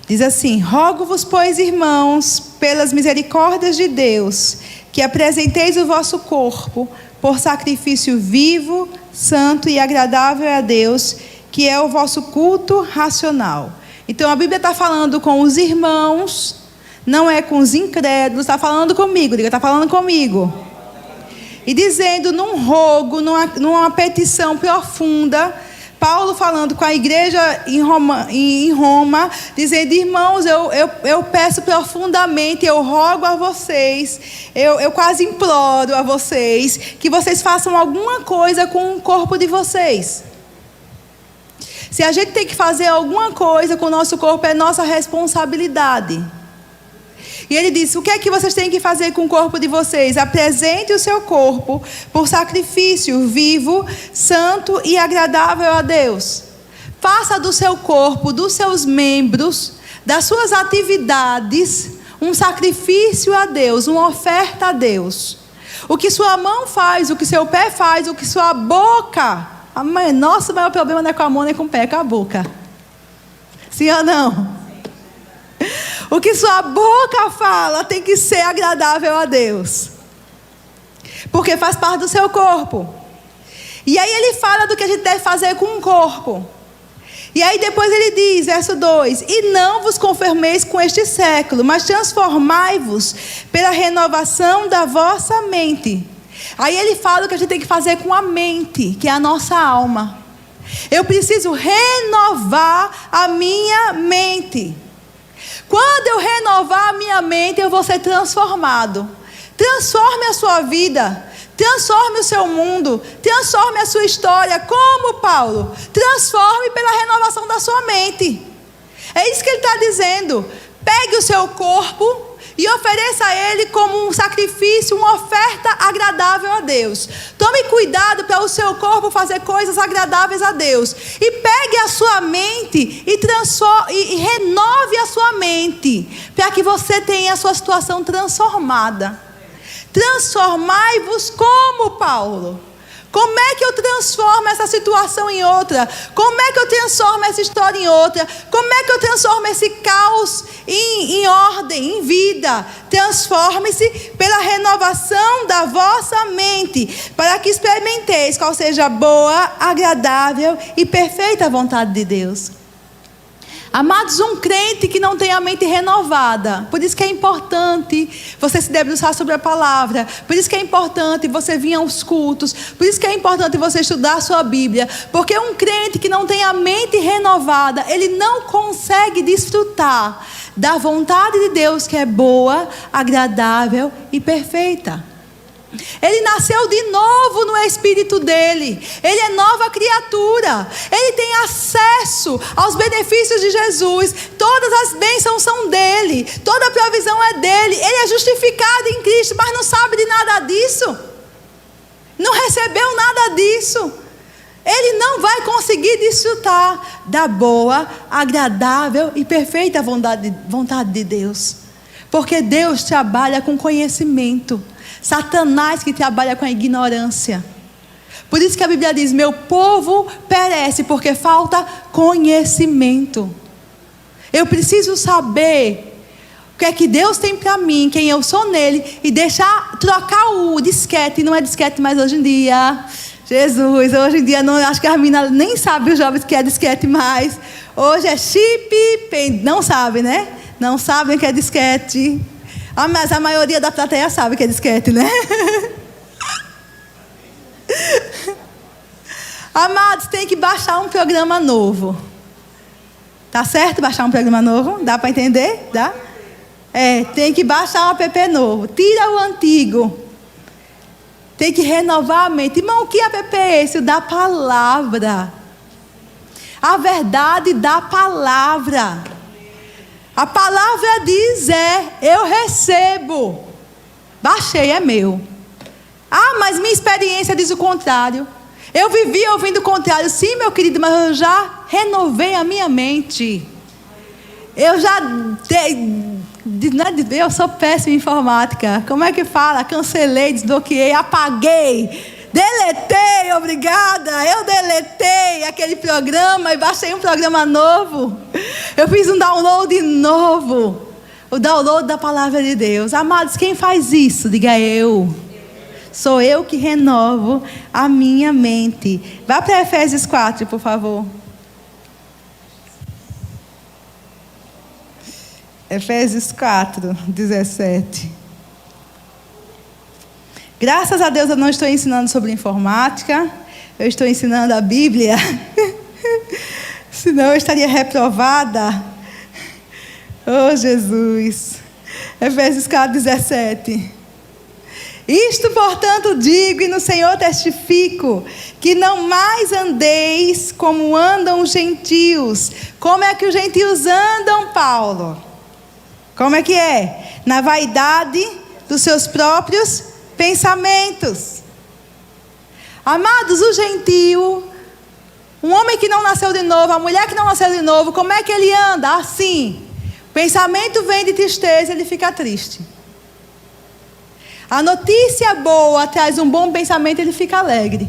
Diz assim: rogo-vos, pois, irmãos, pelas misericórdias de Deus, que apresenteis o vosso corpo por sacrifício vivo, santo e agradável a Deus, que é o vosso culto racional. Então a Bíblia está falando com os irmãos, não é com os incrédulos, está falando comigo, diga, está falando comigo. E dizendo num rogo, numa petição profunda, Paulo falando com a igreja em Roma, dizendo, irmãos, eu peço profundamente, eu rogo a vocês, eu quase imploro a vocês, que vocês façam alguma coisa com o corpo de vocês. Se a gente tem que fazer alguma coisa com o nosso corpo, é nossa responsabilidade. E ele disse, o que é que vocês têm que fazer com o corpo de vocês? Apresente o seu corpo por sacrifício vivo, santo e agradável a Deus. Faça do seu corpo, dos seus membros, das suas atividades, um sacrifício a Deus, uma oferta a Deus. O que sua mão faz, o que seu pé faz, o que sua boca... Nosso maior problema não é com a mão nem com o pé, é com a boca. Sim ou não? O que sua boca fala tem que ser agradável a Deus. Porque faz parte do seu corpo. E aí ele fala do que a gente deve fazer com o corpo. E aí depois ele diz, verso 2: e não vos conformeis com este século, mas transformai-vos pela renovação da vossa mente. Aí ele fala o que a gente tem que fazer com a mente, que é a nossa alma. Eu preciso renovar a minha mente. Quando eu renovar a minha mente, eu vou ser transformado. Transforme a sua vida, transforme o seu mundo, transforme a sua história. Como, Paulo? Transforme pela renovação da sua mente. É isso que ele está dizendo. Pegue o seu corpo e ofereça a Ele como um sacrifício, uma oferta agradável a Deus. Tome cuidado para o seu corpo fazer coisas agradáveis a Deus. E pegue a sua mente e renove a sua mente, para que você tenha a sua situação transformada. Transformai-vos como, Paulo? Como é que eu transformo essa situação em outra? Como é que eu transformo essa história em outra? Como é que eu transformo esse caos em ordem, em vida? Transforme-se pela renovação da vossa mente, para que experimenteis qual seja a boa, agradável e perfeita vontade de Deus. Amados, um crente que não tem a mente renovada, por isso que é importante você se debruçar sobre a palavra, por isso que é importante você vir aos cultos, por isso que é importante você estudar a sua Bíblia, porque um crente que não tem a mente renovada, ele não consegue desfrutar da vontade de Deus, que é boa, agradável e perfeita. Ele nasceu de novo no espírito dele. Ele é nova criatura. Ele tem acesso aos benefícios de Jesus. Todas as bênçãos são dele. Toda a provisão é dele. Ele é justificado em Cristo, mas não sabe de nada disso. Não recebeu nada disso. Ele não vai conseguir desfrutar da boa, agradável e perfeita vontade de Deus. Porque Deus trabalha com conhecimento. Satanás que trabalha com a ignorância. Por isso que a Bíblia diz: meu povo perece porque falta conhecimento. Eu preciso saber o que é que Deus tem para mim, quem eu sou nele, e trocar o disquete. Não é disquete mais hoje em dia. Jesus, hoje em dia não, acho que as meninas nem sabem, os jovens, que é disquete mais. Hoje é chip, não sabem, né? Não sabem o que é disquete. Mas a maioria da plateia sabe que é disquete, né? Amados, tem que baixar um programa novo. Tá certo baixar um programa novo? Dá para entender? Dá? Tem que baixar um app novo. Tira o antigo. Tem que renovar a mente. Irmão, que app é esse? O da palavra. A verdade da palavra. A palavra diz eu recebo. Baixei, é meu. Mas minha experiência diz o contrário. Eu vivi ouvindo o contrário. Sim, meu querido, mas eu já renovei a minha mente. Eu sou péssima em informática. Como é que fala? Cancelei, desbloqueei, apaguei. Deletei, obrigada. Eu deletei aquele programa e baixei um programa novo. Eu fiz um download novo. O download da palavra de Deus. Amados, quem faz isso? Diga eu. Sou eu que renovo a minha mente. Vá para Efésios 4, por favor. Efésios 4, 17. Graças a Deus eu não estou ensinando sobre informática. Eu estou ensinando a Bíblia. Senão eu estaria reprovada. Oh, Jesus. Efésios 4, 17. Isto, portanto, digo e no Senhor testifico, que não mais andeis como andam os gentios. Como é que os gentios andam, Paulo? Como é que é? Na vaidade dos seus próprios pensamentos. Amados, o gentio, um homem que não nasceu de novo, a mulher que não nasceu de novo, como é que ele anda? Assim. O pensamento vem de tristeza, ele fica triste. A notícia boa traz um bom pensamento, ele fica alegre.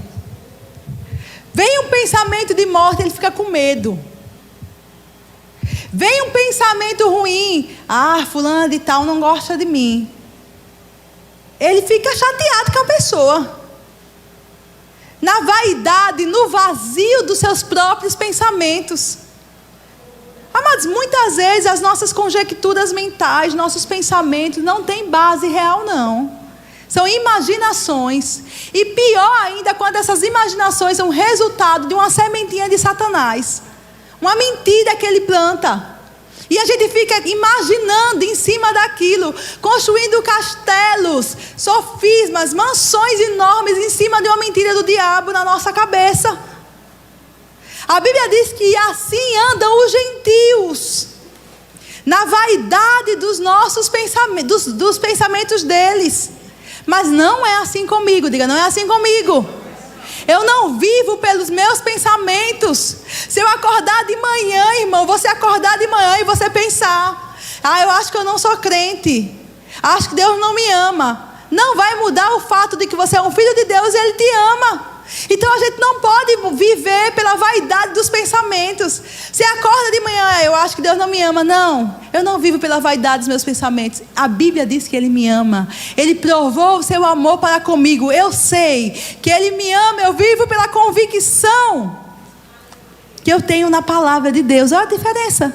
Vem um pensamento de morte, ele fica com medo. Vem um pensamento ruim, fulano de tal não gosta de mim. Ele fica chateado com a pessoa. Na vaidade, no vazio dos seus próprios pensamentos. Amados, muitas vezes as nossas conjecturas mentais, nossos pensamentos não têm base real, não. São imaginações. E pior ainda, quando essas imaginações são resultado de uma sementinha de Satanás. Uma mentira que ele planta. E a gente fica imaginando em cima daquilo, construindo castelos, sofismas, mansões enormes em cima de uma mentira do diabo na nossa cabeça. A Bíblia diz que assim andam os gentios, na vaidade dos nossos pensamentos, dos pensamentos deles. Mas não é assim comigo, diga, não é assim comigo. Eu não vivo pelos meus pensamentos. Se eu acordar de manhã, irmão, você acordar de manhã e você pensar: eu acho que eu não sou crente, acho que Deus não me ama. Não vai mudar o fato de que você é um filho de Deus e Ele te ama. Então a gente não pode viver pela vaidade dos pensamentos. Você acorda de manhã, eu acho que Deus não me ama. Não, eu não vivo pela vaidade dos meus pensamentos. A Bíblia diz que Ele me ama. Ele provou o seu amor para comigo. Eu sei que Ele me ama. Eu vivo pela convicção que eu tenho na palavra de Deus. Olha a diferença.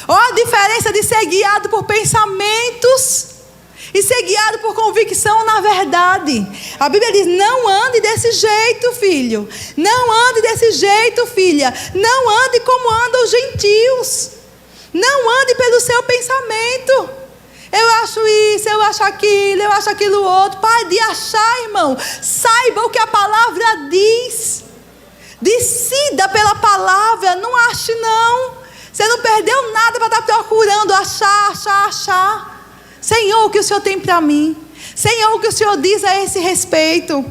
Olha a diferença de ser guiado por pensamentos e ser guiado por convicção na verdade. A Bíblia diz: não ande desse jeito, filho. Não ande desse jeito, filha. Não ande como andam os gentios. Não ande pelo seu pensamento. Eu acho isso, eu acho aquilo outro. Pare de achar, irmão. Saiba o que a palavra diz. Decida pela palavra. Não ache, não. Você não perdeu nada para estar procurando achar. Senhor, o que o Senhor tem para mim? Senhor, o que o Senhor diz a esse respeito?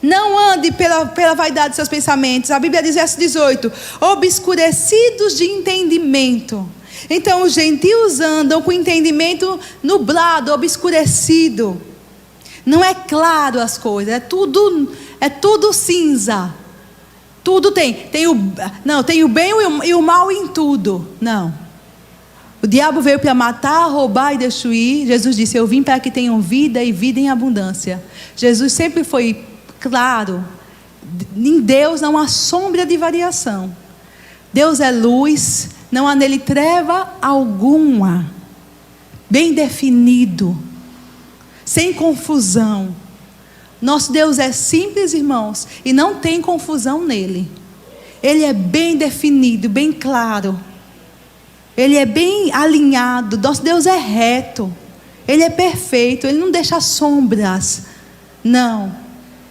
Não ande pela vaidade dos seus pensamentos. A Bíblia diz, verso 18: obscurecidos de entendimento. Então os gentios andam com entendimento nublado, obscurecido. Não é claro as coisas, é tudo cinza. Tudo tem o bem e o mal em tudo. Não. O diabo veio para matar, roubar e destruir. Jesus disse: eu vim para que tenham vida e vida em abundância. Jesus sempre foi claro. Em Deus não há sombra de variação. Deus é luz, não há nele treva alguma. Bem definido, sem confusão. Nosso Deus é simples, irmãos, e não tem confusão nele. Ele é bem definido, bem claro. Ele é bem alinhado. Nosso Deus é reto. Ele é perfeito. Ele não deixa sombras. Não.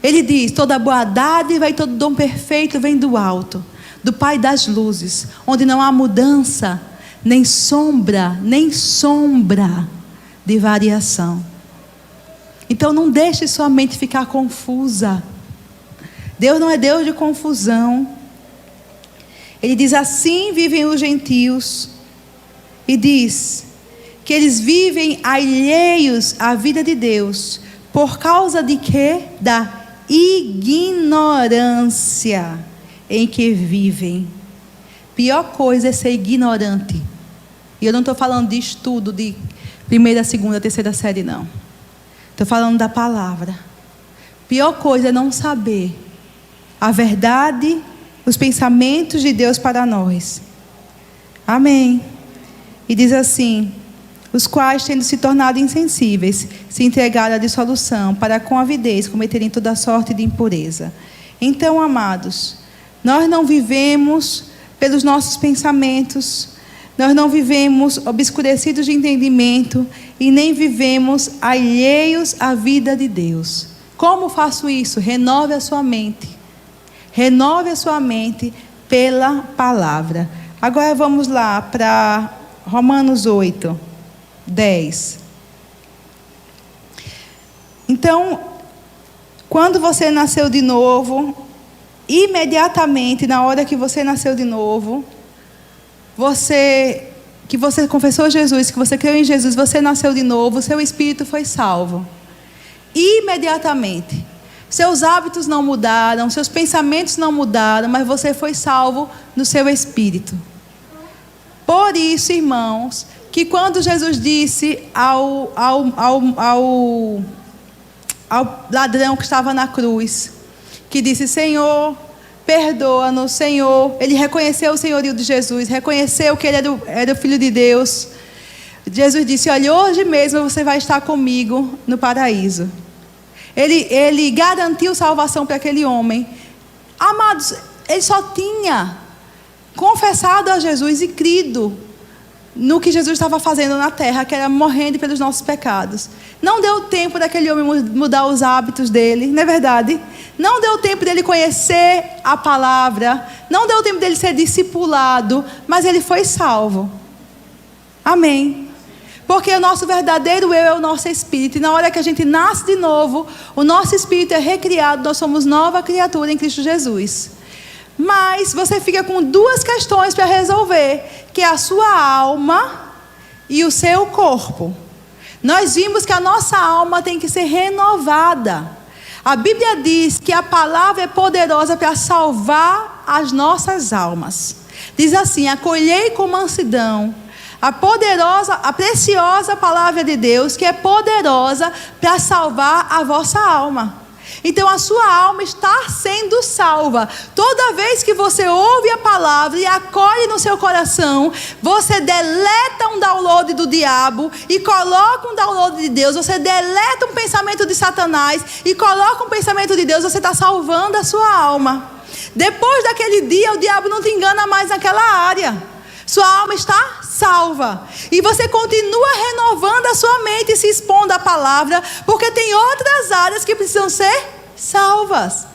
Ele diz: toda boa dádiva e todo dom perfeito vem do alto, do Pai das luzes, onde não há mudança, nem sombra de variação. Então não deixe sua mente ficar confusa. Deus não é Deus de confusão. Ele diz: assim vivem os gentios. E diz que eles vivem alheios à vida de Deus. Por causa de quê? Da ignorância em que vivem. Pior coisa é ser ignorante. E eu não estou falando de estudo de primeira, segunda, terceira série, não. Estou falando da palavra. Pior coisa é não saber a verdade, os pensamentos de Deus para nós. Amém. E diz assim: os quais, tendo se tornado insensíveis, se entregaram à dissolução, para com avidez cometerem toda sorte de impureza. Então, amados, nós não vivemos pelos nossos pensamentos, nós não vivemos obscurecidos de entendimento, e nem vivemos alheios à vida de Deus. Como faço isso? Renove a sua mente. Renove a sua mente pela palavra. Agora vamos lá para Romanos 8, 10. Então, quando você nasceu de novo, imediatamente, na hora que você nasceu de novo, que você confessou Jesus, que você creu em Jesus, você nasceu de novo, seu espírito foi salvo. Imediatamente. Seus hábitos não mudaram, seus pensamentos não mudaram, mas você foi salvo no seu espírito. Por isso, irmãos, que quando Jesus disse ao ladrão que estava na cruz, que disse: Senhor, perdoa-nos, Senhor. Ele reconheceu o senhorio de Jesus, reconheceu que ele era o Filho de Deus. Jesus disse: olha, hoje mesmo você vai estar comigo no paraíso. Ele garantiu salvação para aquele homem. Amados, ele só tinha confessado a Jesus e crido no que Jesus estava fazendo na terra, que era morrendo pelos nossos pecados. Não deu tempo daquele homem mudar os hábitos dele, não é verdade? Não deu tempo dele conhecer a palavra, não deu tempo dele ser discipulado, mas ele foi salvo. Amém. Porque o nosso verdadeiro eu é o nosso espírito, e na hora que a gente nasce de novo, o nosso espírito é recriado, nós somos nova criatura em Cristo Jesus. Mas você fica com duas questões para resolver, que é a sua alma e o seu corpo. Nós vimos que a nossa alma tem que ser renovada. A Bíblia diz que a palavra é poderosa para salvar as nossas almas. Diz assim: acolhei com mansidão a poderosa, a preciosa palavra de Deus, que é poderosa para salvar a vossa alma. Então a sua alma está sendo salva. Toda vez que você ouve a palavra e acolhe no seu coração, você deleta um download do diabo e coloca um download de Deus. Você deleta um pensamento de Satanás e coloca um pensamento de Deus. Você está salvando a sua alma. Depois daquele dia, o diabo não te engana mais naquela área. Sua alma está salva. E você continua renovando a sua mente e se expondo à palavra, porque tem outras áreas que precisam ser salvas.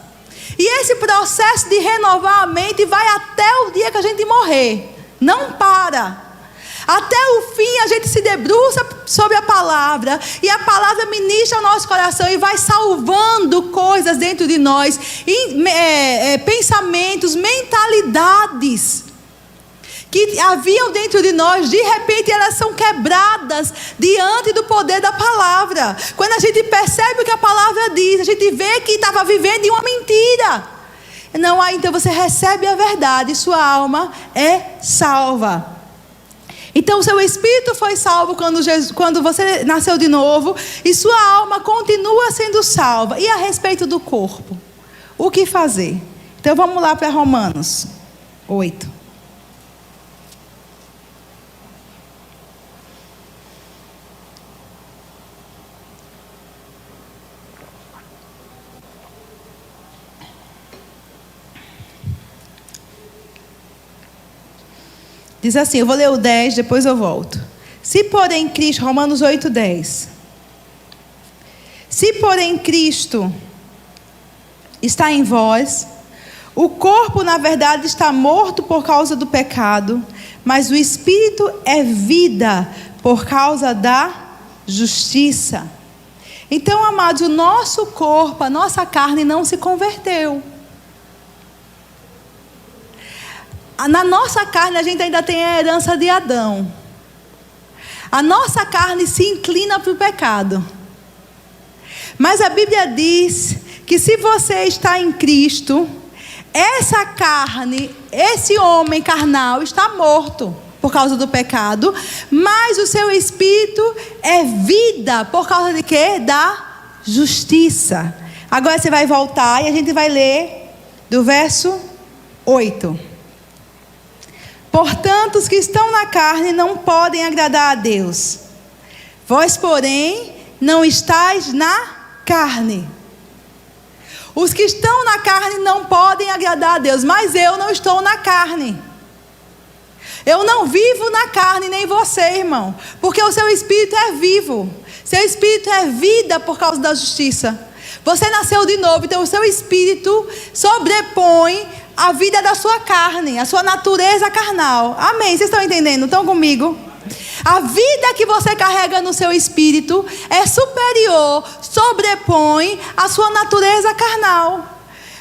E esse processo de renovar a mente vai até o dia que a gente morrer. Não para. Até o fim a gente se debruça sobre a palavra, e a palavra ministra ao nosso coração e vai salvando coisas dentro de nós, pensamentos, mentalidades que haviam dentro de nós. De repente elas são quebradas diante do poder da palavra. Quando a gente percebe o que a palavra diz, a gente vê que estava vivendo em uma mentira. Não, aí então você recebe a verdade e sua alma é salva. Então o seu espírito foi salvo quando você nasceu de novo, e sua alma continua sendo salva. E a respeito do corpo, o que fazer? Então vamos lá para Romanos 8. Diz assim, eu vou ler o 10, depois eu volto. Se porém Cristo, Romanos 8, 10. Se porém Cristo está em vós, o corpo na verdade está morto por causa do pecado, mas o espírito é vida por causa da justiça. Então, amados, o nosso corpo, a nossa carne não se converteu. Na nossa carne a gente ainda tem a herança de Adão. A nossa carne se inclina para o pecado. Mas a Bíblia diz que se você está em Cristo, essa carne, esse homem carnal está morto por causa do pecado, mas o seu espírito é vida por causa de quê? Da justiça. Agora você vai voltar e a gente vai ler do verso 8. Portanto, os que estão na carne não podem agradar a Deus. Vós, porém, não estáis na carne. Os que estão na carne não podem agradar a Deus, mas eu não estou na carne. Eu não vivo na carne, nem você, irmão, porque o seu espírito é vivo. Seu espírito é vida por causa da justiça. Você nasceu de novo, então o seu espírito sobrepõe a vida da sua carne, a sua natureza carnal. Amém? Vocês estão entendendo? Estão comigo? A vida que você carrega no seu espírito é superior, sobrepõe a sua natureza carnal.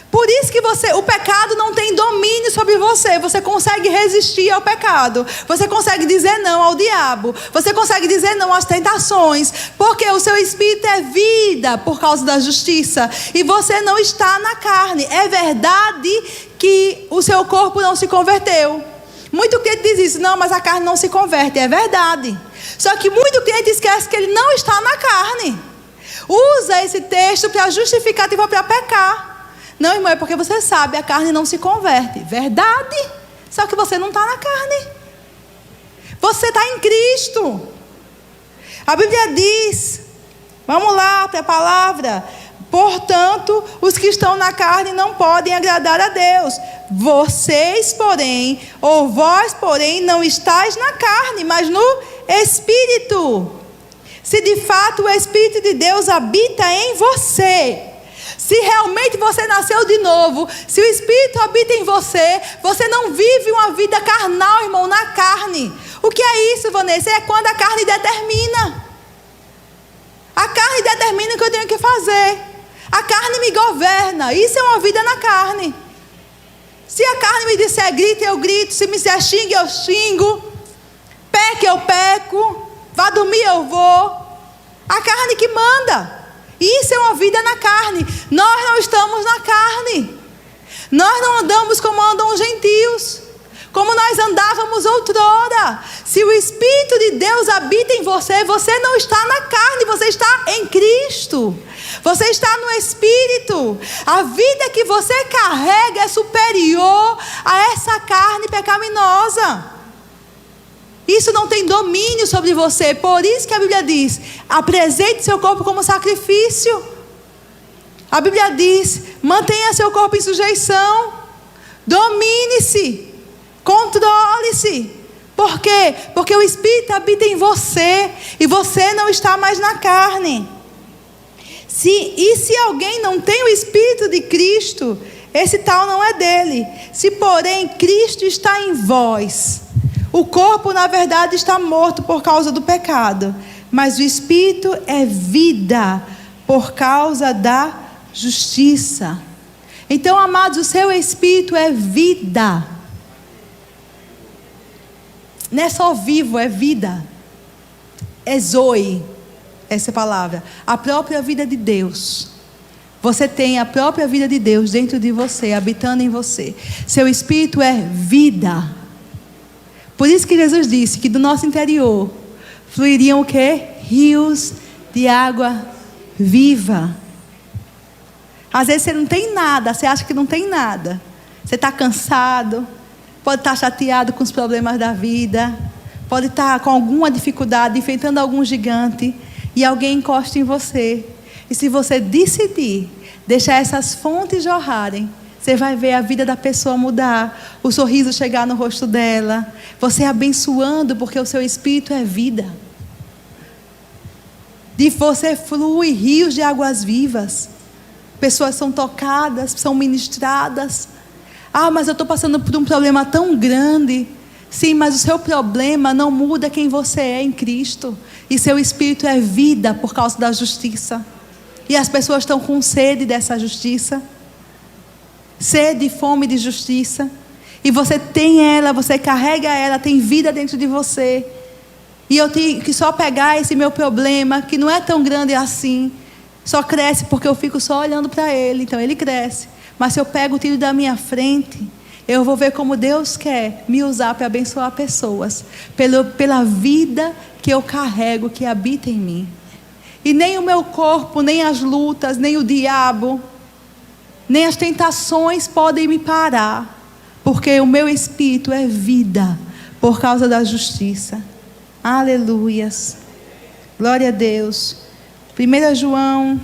Por isso que o pecado não tem domínio sobre você. Você consegue resistir ao pecado. Você consegue dizer não ao diabo. Você consegue dizer não às tentações. Porque o seu espírito é vida por causa da justiça. E você não está na carne. É verdade que o seu corpo não se converteu. Muito crente diz isso. Não, mas a carne não se converte. É verdade. Só que muito crente esquece que ele não está na carne. Usa esse texto para justificativa para pecar. Não, irmão, é porque você sabe, a carne não se converte. Verdade. Só que você não está na carne. Você está em Cristo. A Bíblia diz, vamos lá para a palavra. Portanto, os que estão na carne não podem agradar a Deus. Vocês, porém, ou vós, porém, não estáis na carne, mas no Espírito. Se de fato o Espírito de Deus habita em você. Se realmente você nasceu de novo, se o Espírito habita em você, você não vive uma vida carnal, irmão, na carne. O que é isso, Vanessa? É quando a carne determina. A carne determina o que eu tenho que fazer. A carne me governa. Isso é uma vida na carne. Se a carne me disser grita, eu grito. Se me disser xingue, eu xingo. Peque, eu peco. Vá dormir, eu vou. A carne que manda. Isso é uma vida na carne. Nós não estamos na carne. Nós não andamos como andam os gentios, como nós andávamos outrora. Se o Espírito de Deus habita em você, você não está na carne, você está em Cristo. Você está no Espírito. A vida que você carrega é superior a essa carne pecaminosa. Isso não tem domínio sobre você. Por isso que a Bíblia diz: apresente seu corpo como sacrifício. A Bíblia diz: mantenha seu corpo em sujeição. Domine-se. Controle-se. Por quê? Porque o Espírito habita em você e você não está mais na carne. Se alguém não tem o Espírito de Cristo, esse tal não é dele. Se porém Cristo está em vós, o corpo na verdade está morto por causa do pecado, mas o Espírito é vida por causa da justiça. Então, amados, o seu Espírito é vida. Não é só vivo, é vida. É zoe, essa palavra. A própria vida de Deus. Você tem a própria vida de Deus dentro de você, habitando em você. Seu Espírito é vida. Por isso que Jesus disse que do nosso interior fluiriam o quê? Rios de água viva. Às vezes você não tem nada, você acha que não tem nada. Você está cansado, pode estar chateado com os problemas da vida, pode estar com alguma dificuldade, enfrentando algum gigante, e alguém encosta em você. E se você decidir deixar essas fontes jorrarem, você vai ver a vida da pessoa mudar, o sorriso chegar no rosto dela, você abençoando, porque o seu Espírito é vida. De você flui rios de águas vivas. Pessoas são tocadas, são ministradas. Ah, mas eu estou passando por um problema tão grande. Sim, mas o seu problema não muda quem você é em Cristo. E seu Espírito é vida por causa da justiça. E as pessoas estão com sede dessa justiça. Sede e fome de justiça. E você tem ela, você carrega ela, tem vida dentro de você. E eu tenho que só pegar esse meu problema, que não é tão grande assim. Só cresce porque eu fico só olhando para ele. Então ele cresce. Mas se eu pego o tiro da minha frente, eu vou ver como Deus quer me usar para abençoar pessoas. Pela vida que eu carrego, que habita em mim. E nem o meu corpo, nem as lutas, nem o diabo, nem as tentações podem me parar. Porque o meu Espírito é vida por causa da justiça. Aleluias. Glória a Deus. 1 João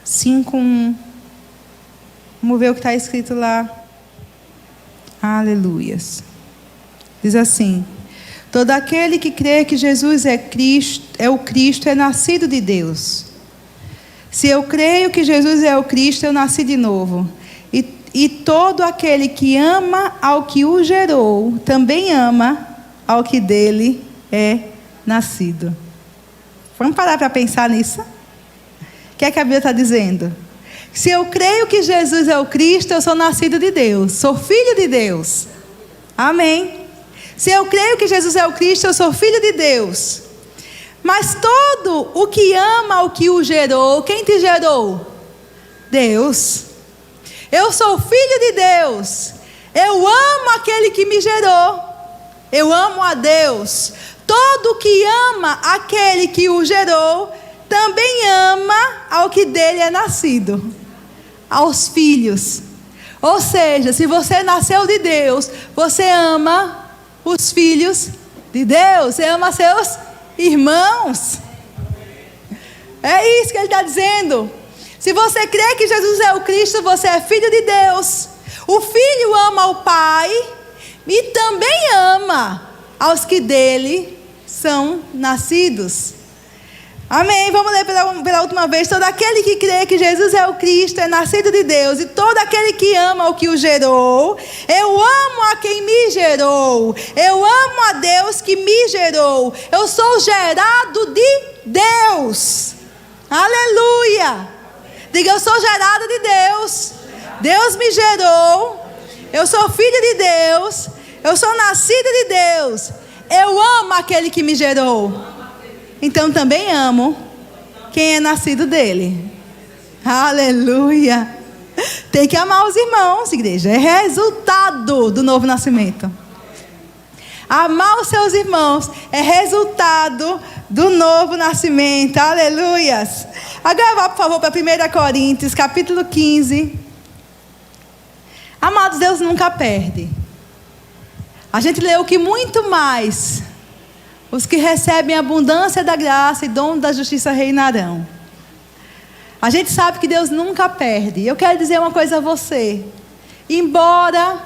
5:1. Vamos ver o que está escrito lá. Aleluias. Diz assim: todo aquele que crê que Jesus é o Cristo é nascido de Deus. Se eu creio que Jesus é o Cristo, eu nasci de novo. E todo aquele que ama ao que o gerou, também ama ao que dele é nascido. Vamos parar para pensar nisso? O que é que a Bíblia está dizendo? Se eu creio que Jesus é o Cristo, eu sou nascido de Deus, sou filho de Deus. Amém? Se eu creio que Jesus é o Cristo, eu sou filho de Deus. Mas todo o que ama o que o gerou, quem te gerou? Deus. Eu sou filho de Deus. Eu amo aquele que me gerou. Eu amo a Deus. Todo que ama aquele que o gerou, também ama ao que dele é nascido. Aos filhos. Ou seja, se você nasceu de Deus, você ama os filhos de Deus. Você ama seus irmãos. É isso que ele está dizendo. Se você crê que Jesus é o Cristo, você é filho de Deus. O filho ama o pai e também ama aos que dele são nascidos. Amém. Vamos ler pela última vez. Todo aquele que crê que Jesus é o Cristo é nascido de Deus. E todo aquele que ama o que o gerou. Eu amo a quem me gerou. Eu amo a Deus que me gerou. Eu sou gerado de Deus. Aleluia. Diga, eu sou gerado de Deus. Deus me gerou. Eu sou filho de Deus. Eu sou nascido de Deus. Eu amo aquele que me gerou. Então também amo quem é nascido dele. Aleluia. Tem que amar os irmãos, igreja. É resultado do novo nascimento. Amar os seus irmãos é resultado do novo nascimento. Aleluias. Agora vá, por favor, para 1 Coríntios, capítulo 15. Amados, Deus nunca perde. A gente leu que muito mais os que recebem a abundância da graça e dom da justiça reinarão. A gente sabe que Deus nunca perde. Eu quero dizer uma coisa a você. Embora,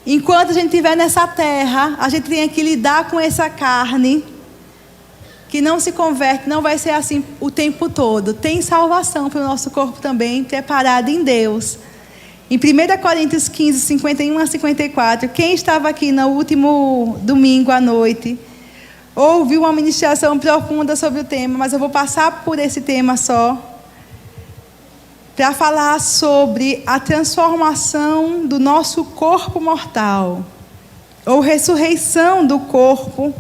enquanto a gente estiver nessa terra, a gente tenha que lidar com essa carne, que não se converte, não vai ser assim o tempo todo. Tem salvação para o nosso corpo também, preparado em Deus. Em 1 Coríntios 15, 51 a 54, quem estava aqui no último domingo à noite, ouviu uma ministração profunda sobre o tema, mas eu vou passar por esse tema só, para falar sobre a transformação do nosso corpo mortal, ou ressurreição do corpo,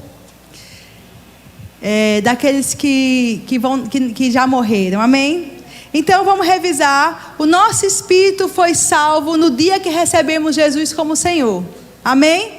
daqueles que já morreram, amém? Então vamos revisar. O nosso espírito foi salvo no dia que recebemos Jesus como Senhor, amém?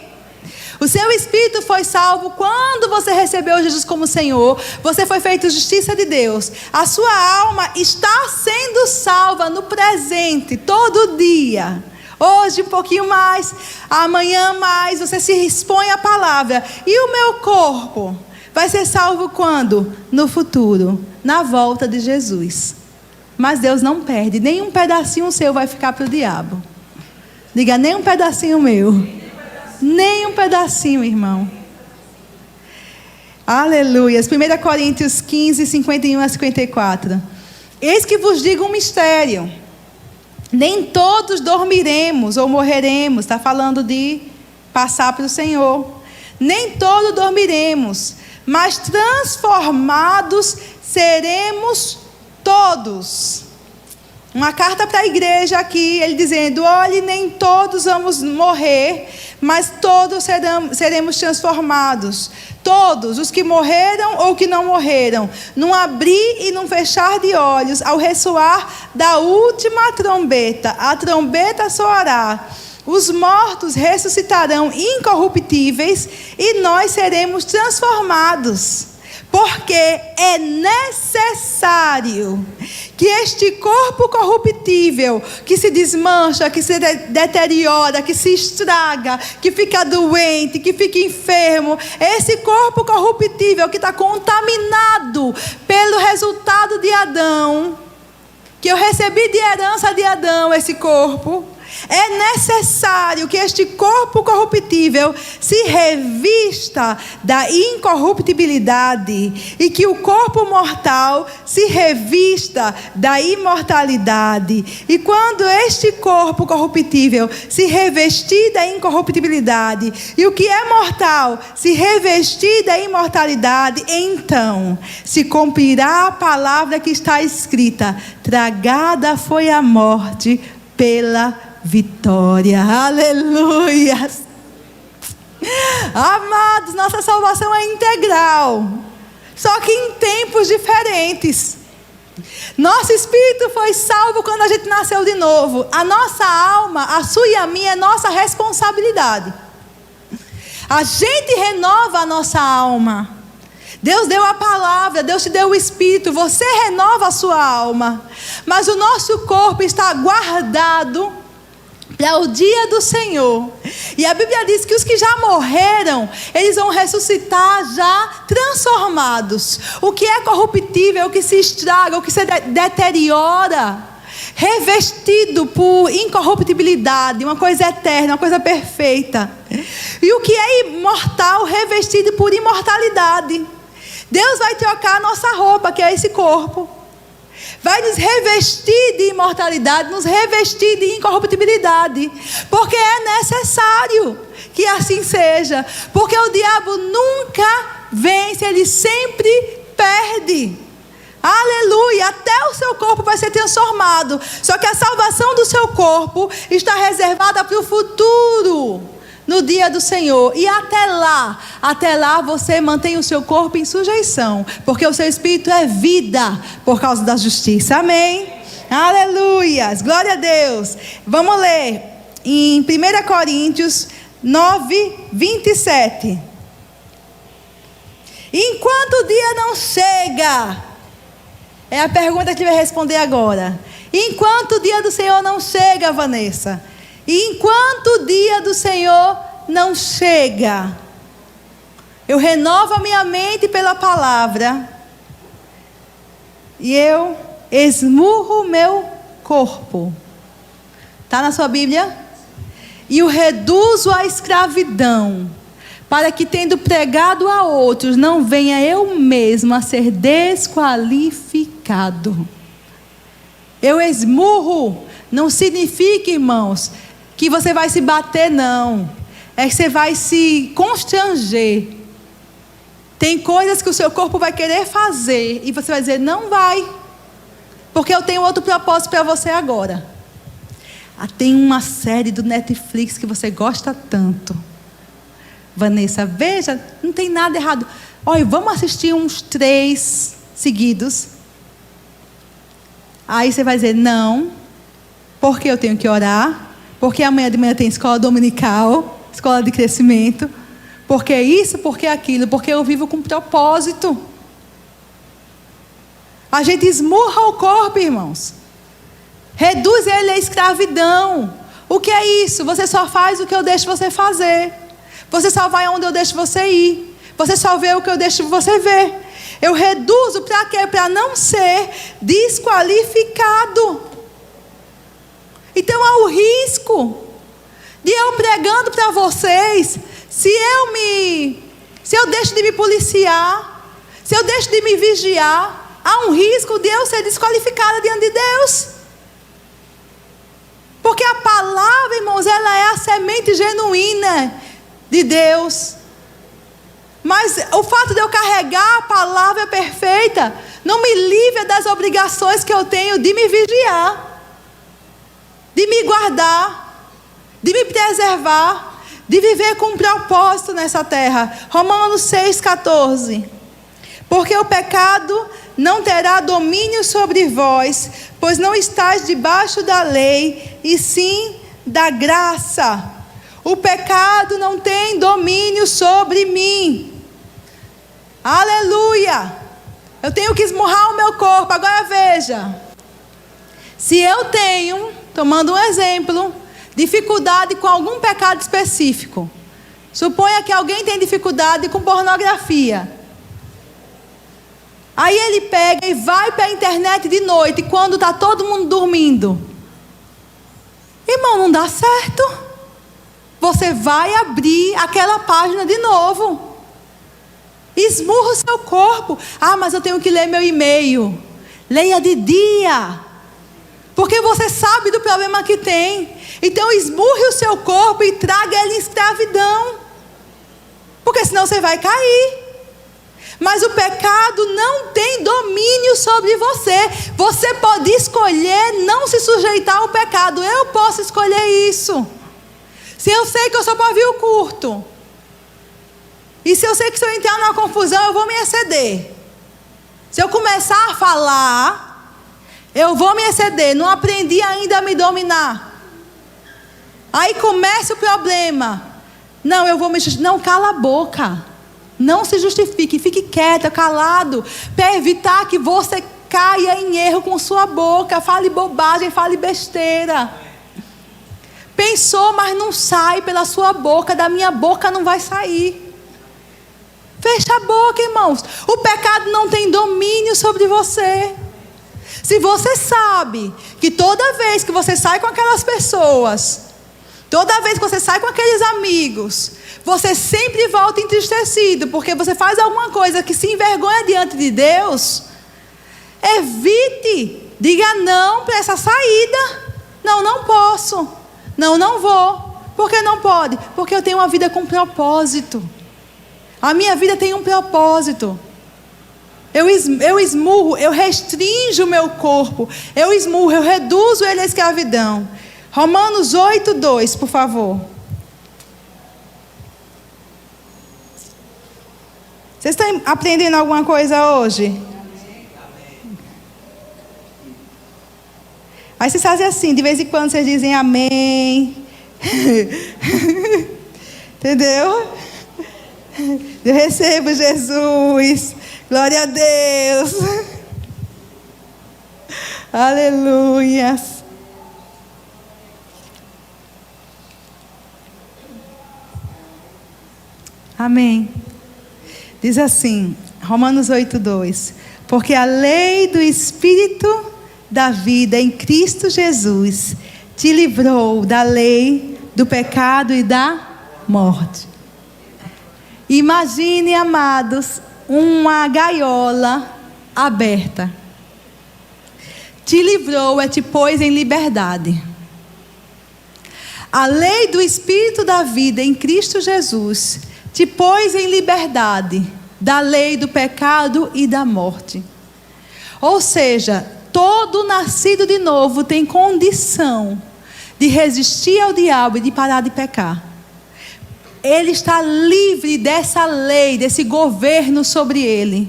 O seu espírito foi salvo quando você recebeu Jesus como Senhor. Você foi feito justiça de Deus. A sua alma está sendo salva no presente, todo dia. Hoje um pouquinho mais, amanhã mais. Você se expõe à palavra. E o meu corpo vai ser salvo quando? No futuro, na volta de Jesus. Mas Deus não perde. Nem um pedacinho seu vai ficar para o diabo. Diga, nem um pedacinho meu. Nem um pedacinho, irmão. Aleluia. 1 Coríntios 15, 51 a 54. Eis que vos digo um mistério. Nem todos dormiremos ou morreremos. Está falando de passar para o Senhor. Nem todos dormiremos, mas transformados seremos todos. Uma carta para a igreja aqui, ele dizendo: olhe, nem todos vamos morrer, mas todos seremos transformados. Todos, os que morreram ou que não morreram, num abrir e num fechar de olhos, ao ressoar da última trombeta. A trombeta soará. Os mortos ressuscitarão incorruptíveis e nós seremos transformados. Porque é necessário que este corpo corruptível, que se desmancha, que se deteriora, que se estraga, que fica doente, que fica enfermo, esse corpo corruptível que está contaminado pelo resultado de Adão, que eu recebi de herança de Adão, esse corpo, é necessário que este corpo corruptível se revista da incorruptibilidade e que o corpo mortal se revista da imortalidade. E quando este corpo corruptível se revestir da incorruptibilidade e o que é mortal se revestir da imortalidade, então se cumprirá a palavra que está escrita: tragada foi a morte pela vitória. Aleluia. Amados, nossa salvação é integral, só que em tempos diferentes. Nosso espírito foi salvo quando a gente nasceu de novo. A nossa alma, a sua e a minha, é nossa responsabilidade. A gente renova a nossa alma. Deus deu a palavra, Deus te deu o espírito, você renova a sua alma. Mas o nosso corpo está guardado para o dia do Senhor. E a Bíblia diz que os que já morreram, eles vão ressuscitar já transformados. O que é corruptível, o que se estraga, o que se deteriora, revestido por incorruptibilidade, uma coisa eterna, uma coisa perfeita. E o que é imortal, revestido por imortalidade. Deus vai trocar a nossa roupa, que é esse corpo. Vai nos revestir de imortalidade, nos revestir de incorruptibilidade. Porque é necessário que assim seja. Porque o diabo nunca vence, ele sempre perde. Aleluia, até o seu corpo vai ser transformado. Só que a salvação do seu corpo está reservada para o futuro. no dia do Senhor. E até lá você mantém o seu corpo em sujeição, porque o seu espírito é vida por causa da justiça. Amém? Aleluias, glória a Deus. Vamos ler em 1 Coríntios 9, 27. Enquanto o dia não chega, é a pergunta que vai responder agora. Enquanto o dia do Senhor não chega, Vanessa, enquanto o dia do Senhor não chega, eu renovo a minha mente pela palavra, e eu esmurro o meu corpo. Está na sua Bíblia? E o reduzo à escravidão, para que, tendo pregado a outros, não venha eu mesmo a ser desqualificado. Eu esmurro não significa, irmãos, que você vai se bater, não. É que você vai se constranger. Tem coisas que o seu corpo vai querer fazer e você vai dizer, não vai, porque eu tenho outro propósito para você agora. Tem uma série do Netflix que você gosta tanto. Vanessa, veja, não tem nada errado. Olha, vamos assistir uns 3 seguidos. Aí você vai dizer, não, porque eu tenho que orar, porque amanhã de manhã tem escola dominical, escola de crescimento, porque isso, porque aquilo, porque eu vivo com propósito. A gente esmurra o corpo, irmãos. Reduz ele à escravidão. O que é isso? Você só faz o que eu deixo você fazer. Você só vai onde eu deixo você ir. Você só vê o que eu deixo você ver. Eu reduzo para quê? Para não ser desqualificado. Então há o risco de eu pregando para vocês, se eu deixo de me policiar, se eu deixo de me vigiar, há um risco de eu ser desqualificada diante de Deus. Porque a palavra, irmãos, ela é a semente genuína de Deus. Mas o fato de eu carregar a palavra perfeita não me livra das obrigações que eu tenho de me vigiar, de me guardar, de me preservar, de viver com um propósito nessa terra. Romanos 6,14. Porque o pecado não terá domínio sobre vós, pois não estáis debaixo da lei, e sim da graça. O pecado não tem domínio sobre mim. Aleluia! Eu tenho que esmurrar o meu corpo. Agora veja, se eu tenho, tomando um exemplo, dificuldade com algum pecado específico, suponha que alguém tem dificuldade com pornografia. Aí ele pega e vai para a internet de noite, quando está todo mundo dormindo. Irmão, não dá certo. Você vai abrir aquela página de novo. Esmurra o seu corpo. Ah, mas eu tenho que ler meu e-mail. Leia de dia. Porque você sabe do problema que tem. Então esmurre o seu corpo e traga ele em escravidão. Porque senão você vai cair. Mas o pecado não tem domínio sobre você. Você pode escolher não se sujeitar ao pecado. Eu posso escolher isso. Se eu sei que eu sou pavio curto, e se eu sei que se eu entrar numa confusão eu vou me exceder, se eu começar a falar, eu vou me exceder. Não aprendi ainda a me dominar. Aí começa o problema. Não, eu vou me justificar. Não, cala a boca. Não se justifique, fique quieta, calado, para evitar que você caia em erro com sua boca. Fale bobagem, fale besteira. Pensou, mas não sai pela sua boca. Da minha boca não vai sair. Fecha a boca, irmãos. O pecado não tem domínio sobre você. Se você sabe que toda vez que você sai com aquelas pessoas, toda vez que você sai com aqueles amigos, você sempre volta entristecido, porque você faz alguma coisa que se envergonha diante de Deus, evite. Diga não para essa saída. Não, não posso. Não, não vou. Por que não pode? Porque eu tenho uma vida com propósito. A minha vida tem um propósito. Eu esmurro, eu restringo o meu corpo. Eu esmurro, eu reduzo ele à escravidão. Romanos 8:2, por favor. Vocês estão aprendendo alguma coisa hoje? Aí vocês fazem assim, de vez em quando vocês dizem amém. Entendeu? Eu recebo Jesus. Glória a Deus. Aleluias. Amém. Diz assim, Romanos 8:2. Porque a lei do Espírito da vida em Cristo Jesus te livrou da lei, do pecado e da morte. Imagine, amados, uma gaiola aberta. Te livrou, te pôs em liberdade. A lei do Espírito da vida em Cristo Jesus te pôs em liberdade da lei do pecado e da morte. Ou seja, todo nascido de novo tem condição de resistir ao diabo e de parar de pecar. Ele está livre dessa lei, desse governo sobre ele.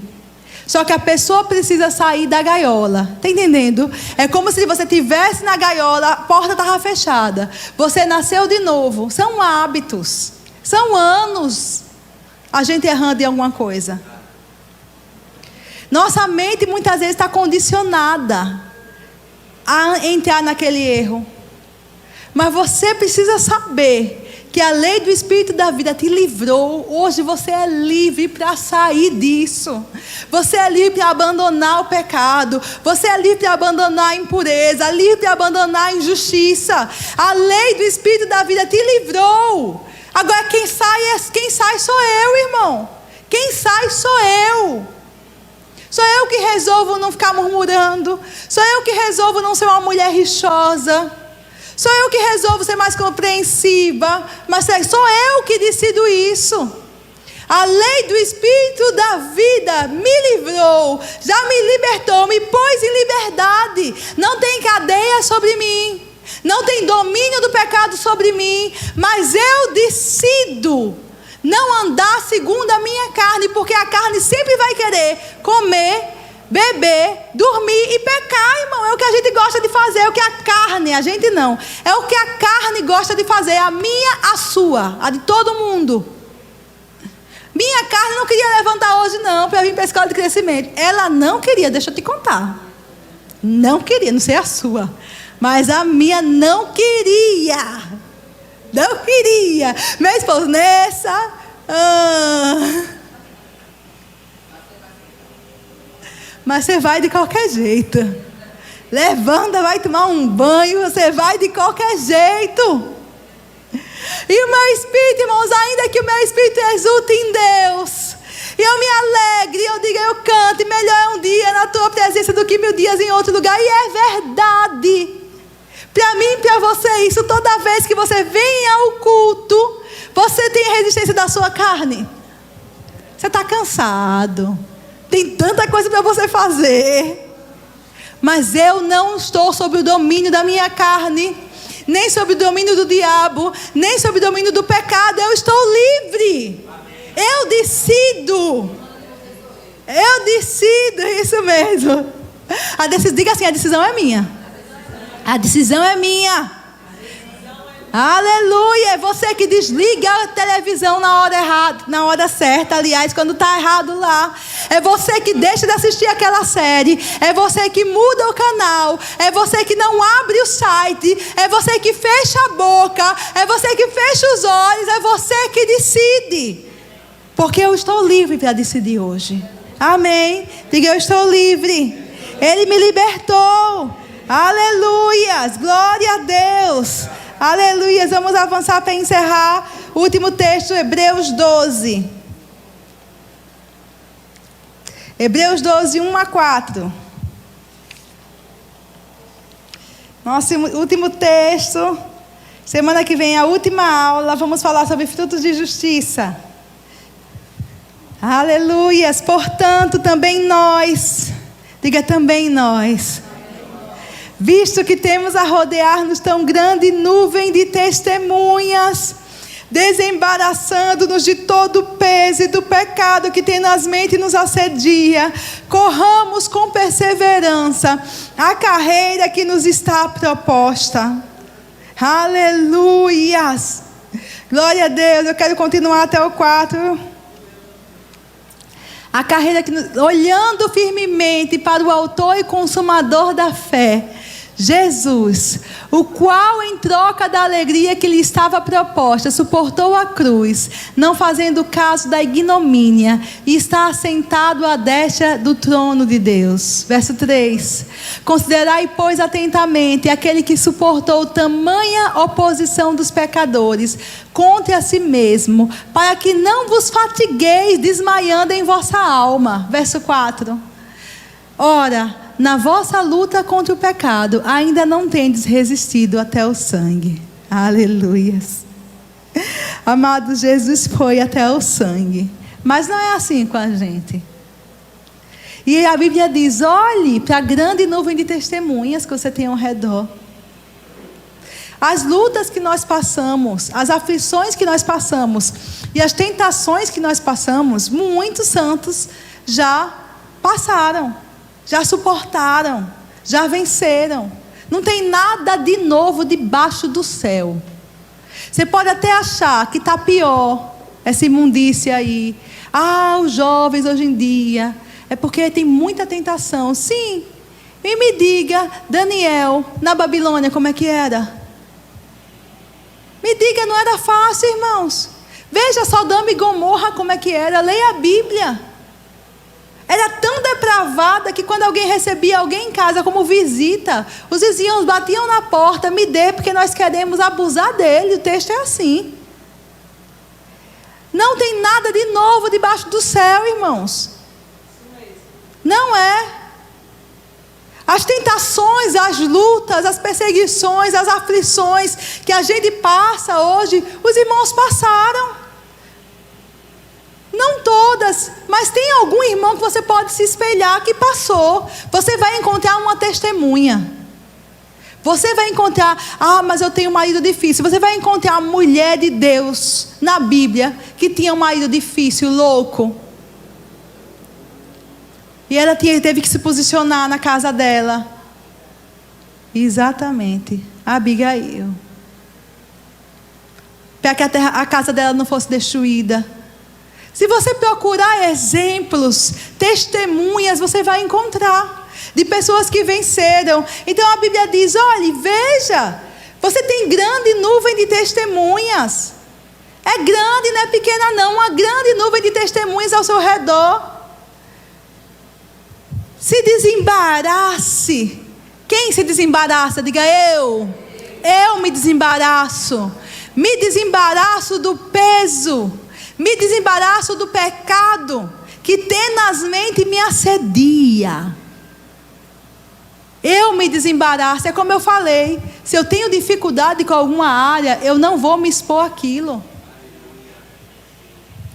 Só que a pessoa precisa sair da gaiola. Está entendendo? É como se você estivesse na gaiola, a porta estava fechada. Você nasceu de novo. São hábitos. São anos a gente errando em alguma coisa. Nossa mente muitas vezes está condicionada a entrar naquele erro. Mas você precisa saber que a lei do Espírito da vida te livrou. Hoje você é livre para sair disso. Você é livre para abandonar o pecado. Você é livre para abandonar a impureza. Livre para abandonar a injustiça. A lei do Espírito da vida te livrou. Agora quem sai sou eu, irmão. Quem sai sou eu. Sou eu que resolvo não ficar murmurando. Sou eu que resolvo não ser uma mulher rixosa. Sou eu que resolvo ser mais compreensiva. Mas sou eu que decido isso. A lei do Espírito da vida me livrou. Já me libertou, me pôs em liberdade. Não tem cadeia sobre mim. Não tem domínio do pecado sobre mim. Mas eu decido não andar segundo a minha carne. Porque a carne sempre vai querer comer, beber, dormir e pecar, irmão. É o que a gente gosta de fazer. É o que a carne, a gente não. É o que a carne gosta de fazer. A minha, a sua, a de todo mundo. Minha carne não queria levantar hoje não, para vir para a escola de crescimento. Ela não queria, deixa eu te contar. Não queria, não sei a sua. Mas a minha não queria. Não queria. Meu esposo, nessa... Mas você vai de qualquer jeito. Levanta, vai tomar um banho, você vai de qualquer jeito. E o meu espírito, irmãos, ainda que o meu espírito exulte em Deus, e eu me alegre, eu digo, eu canto, e melhor é um dia na tua presença do que 1000 dias em outro lugar. E é verdade. Para mim e para você, isso toda vez que você vem ao culto, você tem a resistência da sua carne. Você está cansado. Tem tanta coisa para você fazer. Mas eu não estou sob o domínio da minha carne, nem sob o domínio do diabo, nem sob o domínio do pecado. Eu estou livre. Eu decido. Eu decido, isso mesmo. Diga assim, a decisão é minha. A decisão é minha. Aleluia. É você que desliga a televisão na hora errada, na hora certa, aliás, quando está errado lá. É você que deixa de assistir aquela série. É você que muda o canal. É você que não abre o site. É você que fecha a boca. É você que fecha os olhos. É você que decide. Porque eu estou livre para decidir hoje. Amém. Diga, eu estou livre. Ele me libertou. Aleluias, glória a Deus. Aleluias, vamos avançar para encerrar. O último texto, Hebreus 12. Hebreus 12, 1-4. Nosso último texto. Semana que vem, a última aula, vamos falar sobre frutos de justiça. Aleluias, portanto, também nós. Diga, também nós. Visto que temos a rodear-nos tão grande nuvem de testemunhas, desembaraçando-nos de todo o peso e do pecado que tenazmente nos assedia. Corramos com perseverança a carreira que nos está proposta. Aleluias! Glória a Deus. Eu quero continuar até o 4. A carreira que olhando firmemente para o autor e consumador da fé, Jesus, o qual em troca da alegria que lhe estava proposta, suportou a cruz, não fazendo caso da ignomínia, e está assentado à destra do trono de Deus. Verso 3. Considerai, pois, atentamente aquele que suportou tamanha oposição dos pecadores contra a si mesmo, para que não vos fatigueis desmaiando em vossa alma. Verso 4. Ora, na vossa luta contra o pecado, ainda não tendes resistido até o sangue. Aleluias. Amados, Jesus foi até o sangue. Mas não é assim com a gente. E a Bíblia diz: olhe para a grande nuvem de testemunhas que você tem ao redor. As lutas que nós passamos, as aflições que nós passamos e as tentações que nós passamos, muitos santos já passaram. Já suportaram, já venceram. Não tem nada de novo debaixo do céu. Você pode até achar que está pior essa imundícia aí. Os jovens hoje em dia, é porque tem muita tentação. Sim, e me diga, Daniel, na Babilônia, como é que era? Me diga, não era fácil, irmãos. Veja Sodoma e Gomorra como é que era, leia a Bíblia. Era tão depravada que quando alguém recebia alguém em casa como visita, os vizinhos batiam na porta: me dê, porque nós queremos abusar dele. O texto é assim. Não tem nada de novo debaixo do céu, irmãos. Não é. As tentações, as lutas, as perseguições, as aflições que a gente passa hoje, os irmãos passaram. Não todas, mas tem algum irmão que você pode se espelhar que passou. Você vai encontrar uma testemunha. Você vai encontrar: mas eu tenho um marido difícil. Você vai encontrar a mulher de Deus na Bíblia que tinha um marido difícil, louco. E ela teve que se posicionar na casa dela. Exatamente, Abigail. Para que a casa dela não fosse destruída. Se você procurar exemplos, testemunhas, você vai encontrar de pessoas que venceram. Então a Bíblia diz: olhe, veja, você tem grande nuvem de testemunhas. É grande, não é pequena não, uma grande nuvem de testemunhas ao seu redor. Se desembarace. Quem se desembaraça? Diga: eu me desembaraço. Me desembaraço do peso. Me desembaraço do pecado que tenazmente me assedia. Eu me desembaraço. É como eu falei: se eu tenho dificuldade com alguma área, eu não vou me expor àquilo.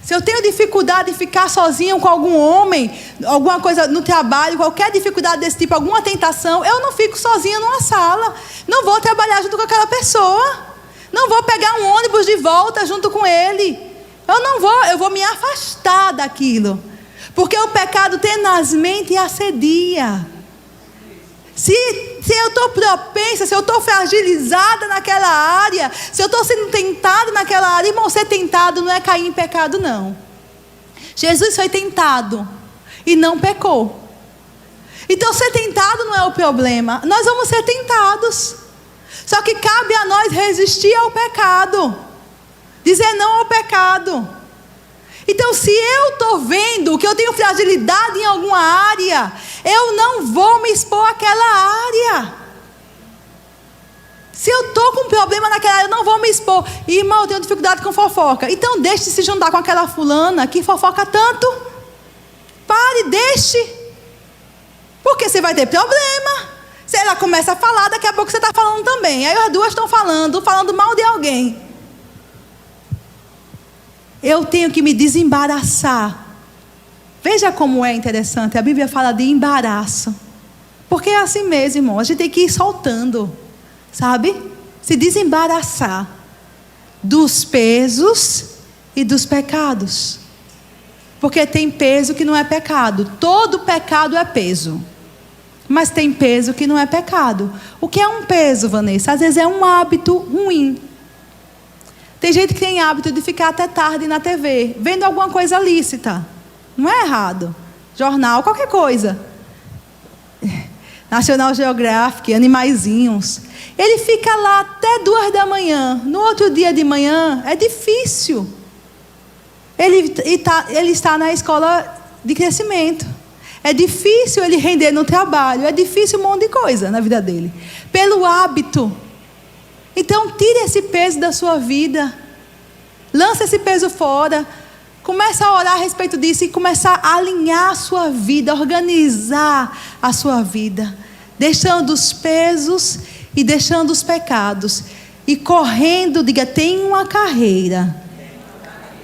Se eu tenho dificuldade de ficar sozinho com algum homem, alguma coisa no trabalho, qualquer dificuldade desse tipo, alguma tentação, eu não fico sozinha numa sala. Não vou trabalhar junto com aquela pessoa. Não vou pegar um ônibus de volta junto com ele. Eu vou me afastar daquilo. Porque o pecado tenazmente assedia. Se eu estou propensa, se eu estou fragilizada naquela área, se eu estou sendo tentada naquela área, irmão, ser tentado não é cair em pecado, não. Jesus foi tentado e não pecou. Então ser tentado não é o problema. Nós vamos ser tentados. Só que cabe a nós resistir ao pecado. Dizer não ao pecado. Então, se eu estou vendo que eu tenho fragilidade em alguma área, eu não vou me expor àquela área. Se eu estou com um problema naquela área, eu não vou me expor. Irmão, eu tenho dificuldade com fofoca. Então, deixe de se juntar com aquela fulana que fofoca tanto. Pare, deixe. Porque você vai ter problema. Se ela começa a falar, daqui a pouco você está falando também. Aí as duas estão falando mal de alguém. Eu tenho que me desembaraçar. Veja como é interessante. A Bíblia fala de embaraço. Porque é assim mesmo, irmão. A gente tem que ir soltando. Sabe? Se desembaraçar. dos pesos e dos pecados. Porque tem peso que não é pecado. Todo pecado é peso. Mas tem peso que não é pecado. O que é um peso, Vanessa? Às vezes é um hábito ruim. Tem gente que tem hábito de ficar até tarde na TV, vendo alguma coisa lícita. Não é errado. Jornal, qualquer coisa. National Geographic, animaizinhos. Ele fica lá até 2 da manhã. No outro dia de manhã, é difícil. Ele está na escola de crescimento. É difícil ele render no trabalho. É difícil um monte de coisa na vida dele. Pelo hábito. Então, tire esse peso da sua vida. Lança esse peso fora. Começa a orar a respeito disso e começar a alinhar a sua vida, organizar a sua vida. Deixando os pesos e deixando os pecados. E correndo, diga, tem uma carreira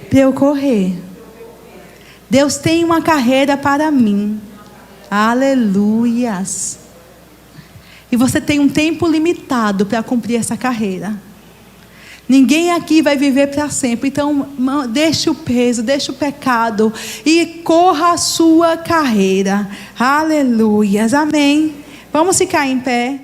para eu correr. Deus tem uma carreira para mim. Aleluias. E você tem um tempo limitado para cumprir essa carreira. Ninguém aqui vai viver para sempre. Então, deixe o peso, deixe o pecado e corra a sua carreira. Aleluias. Amém. Vamos ficar em pé.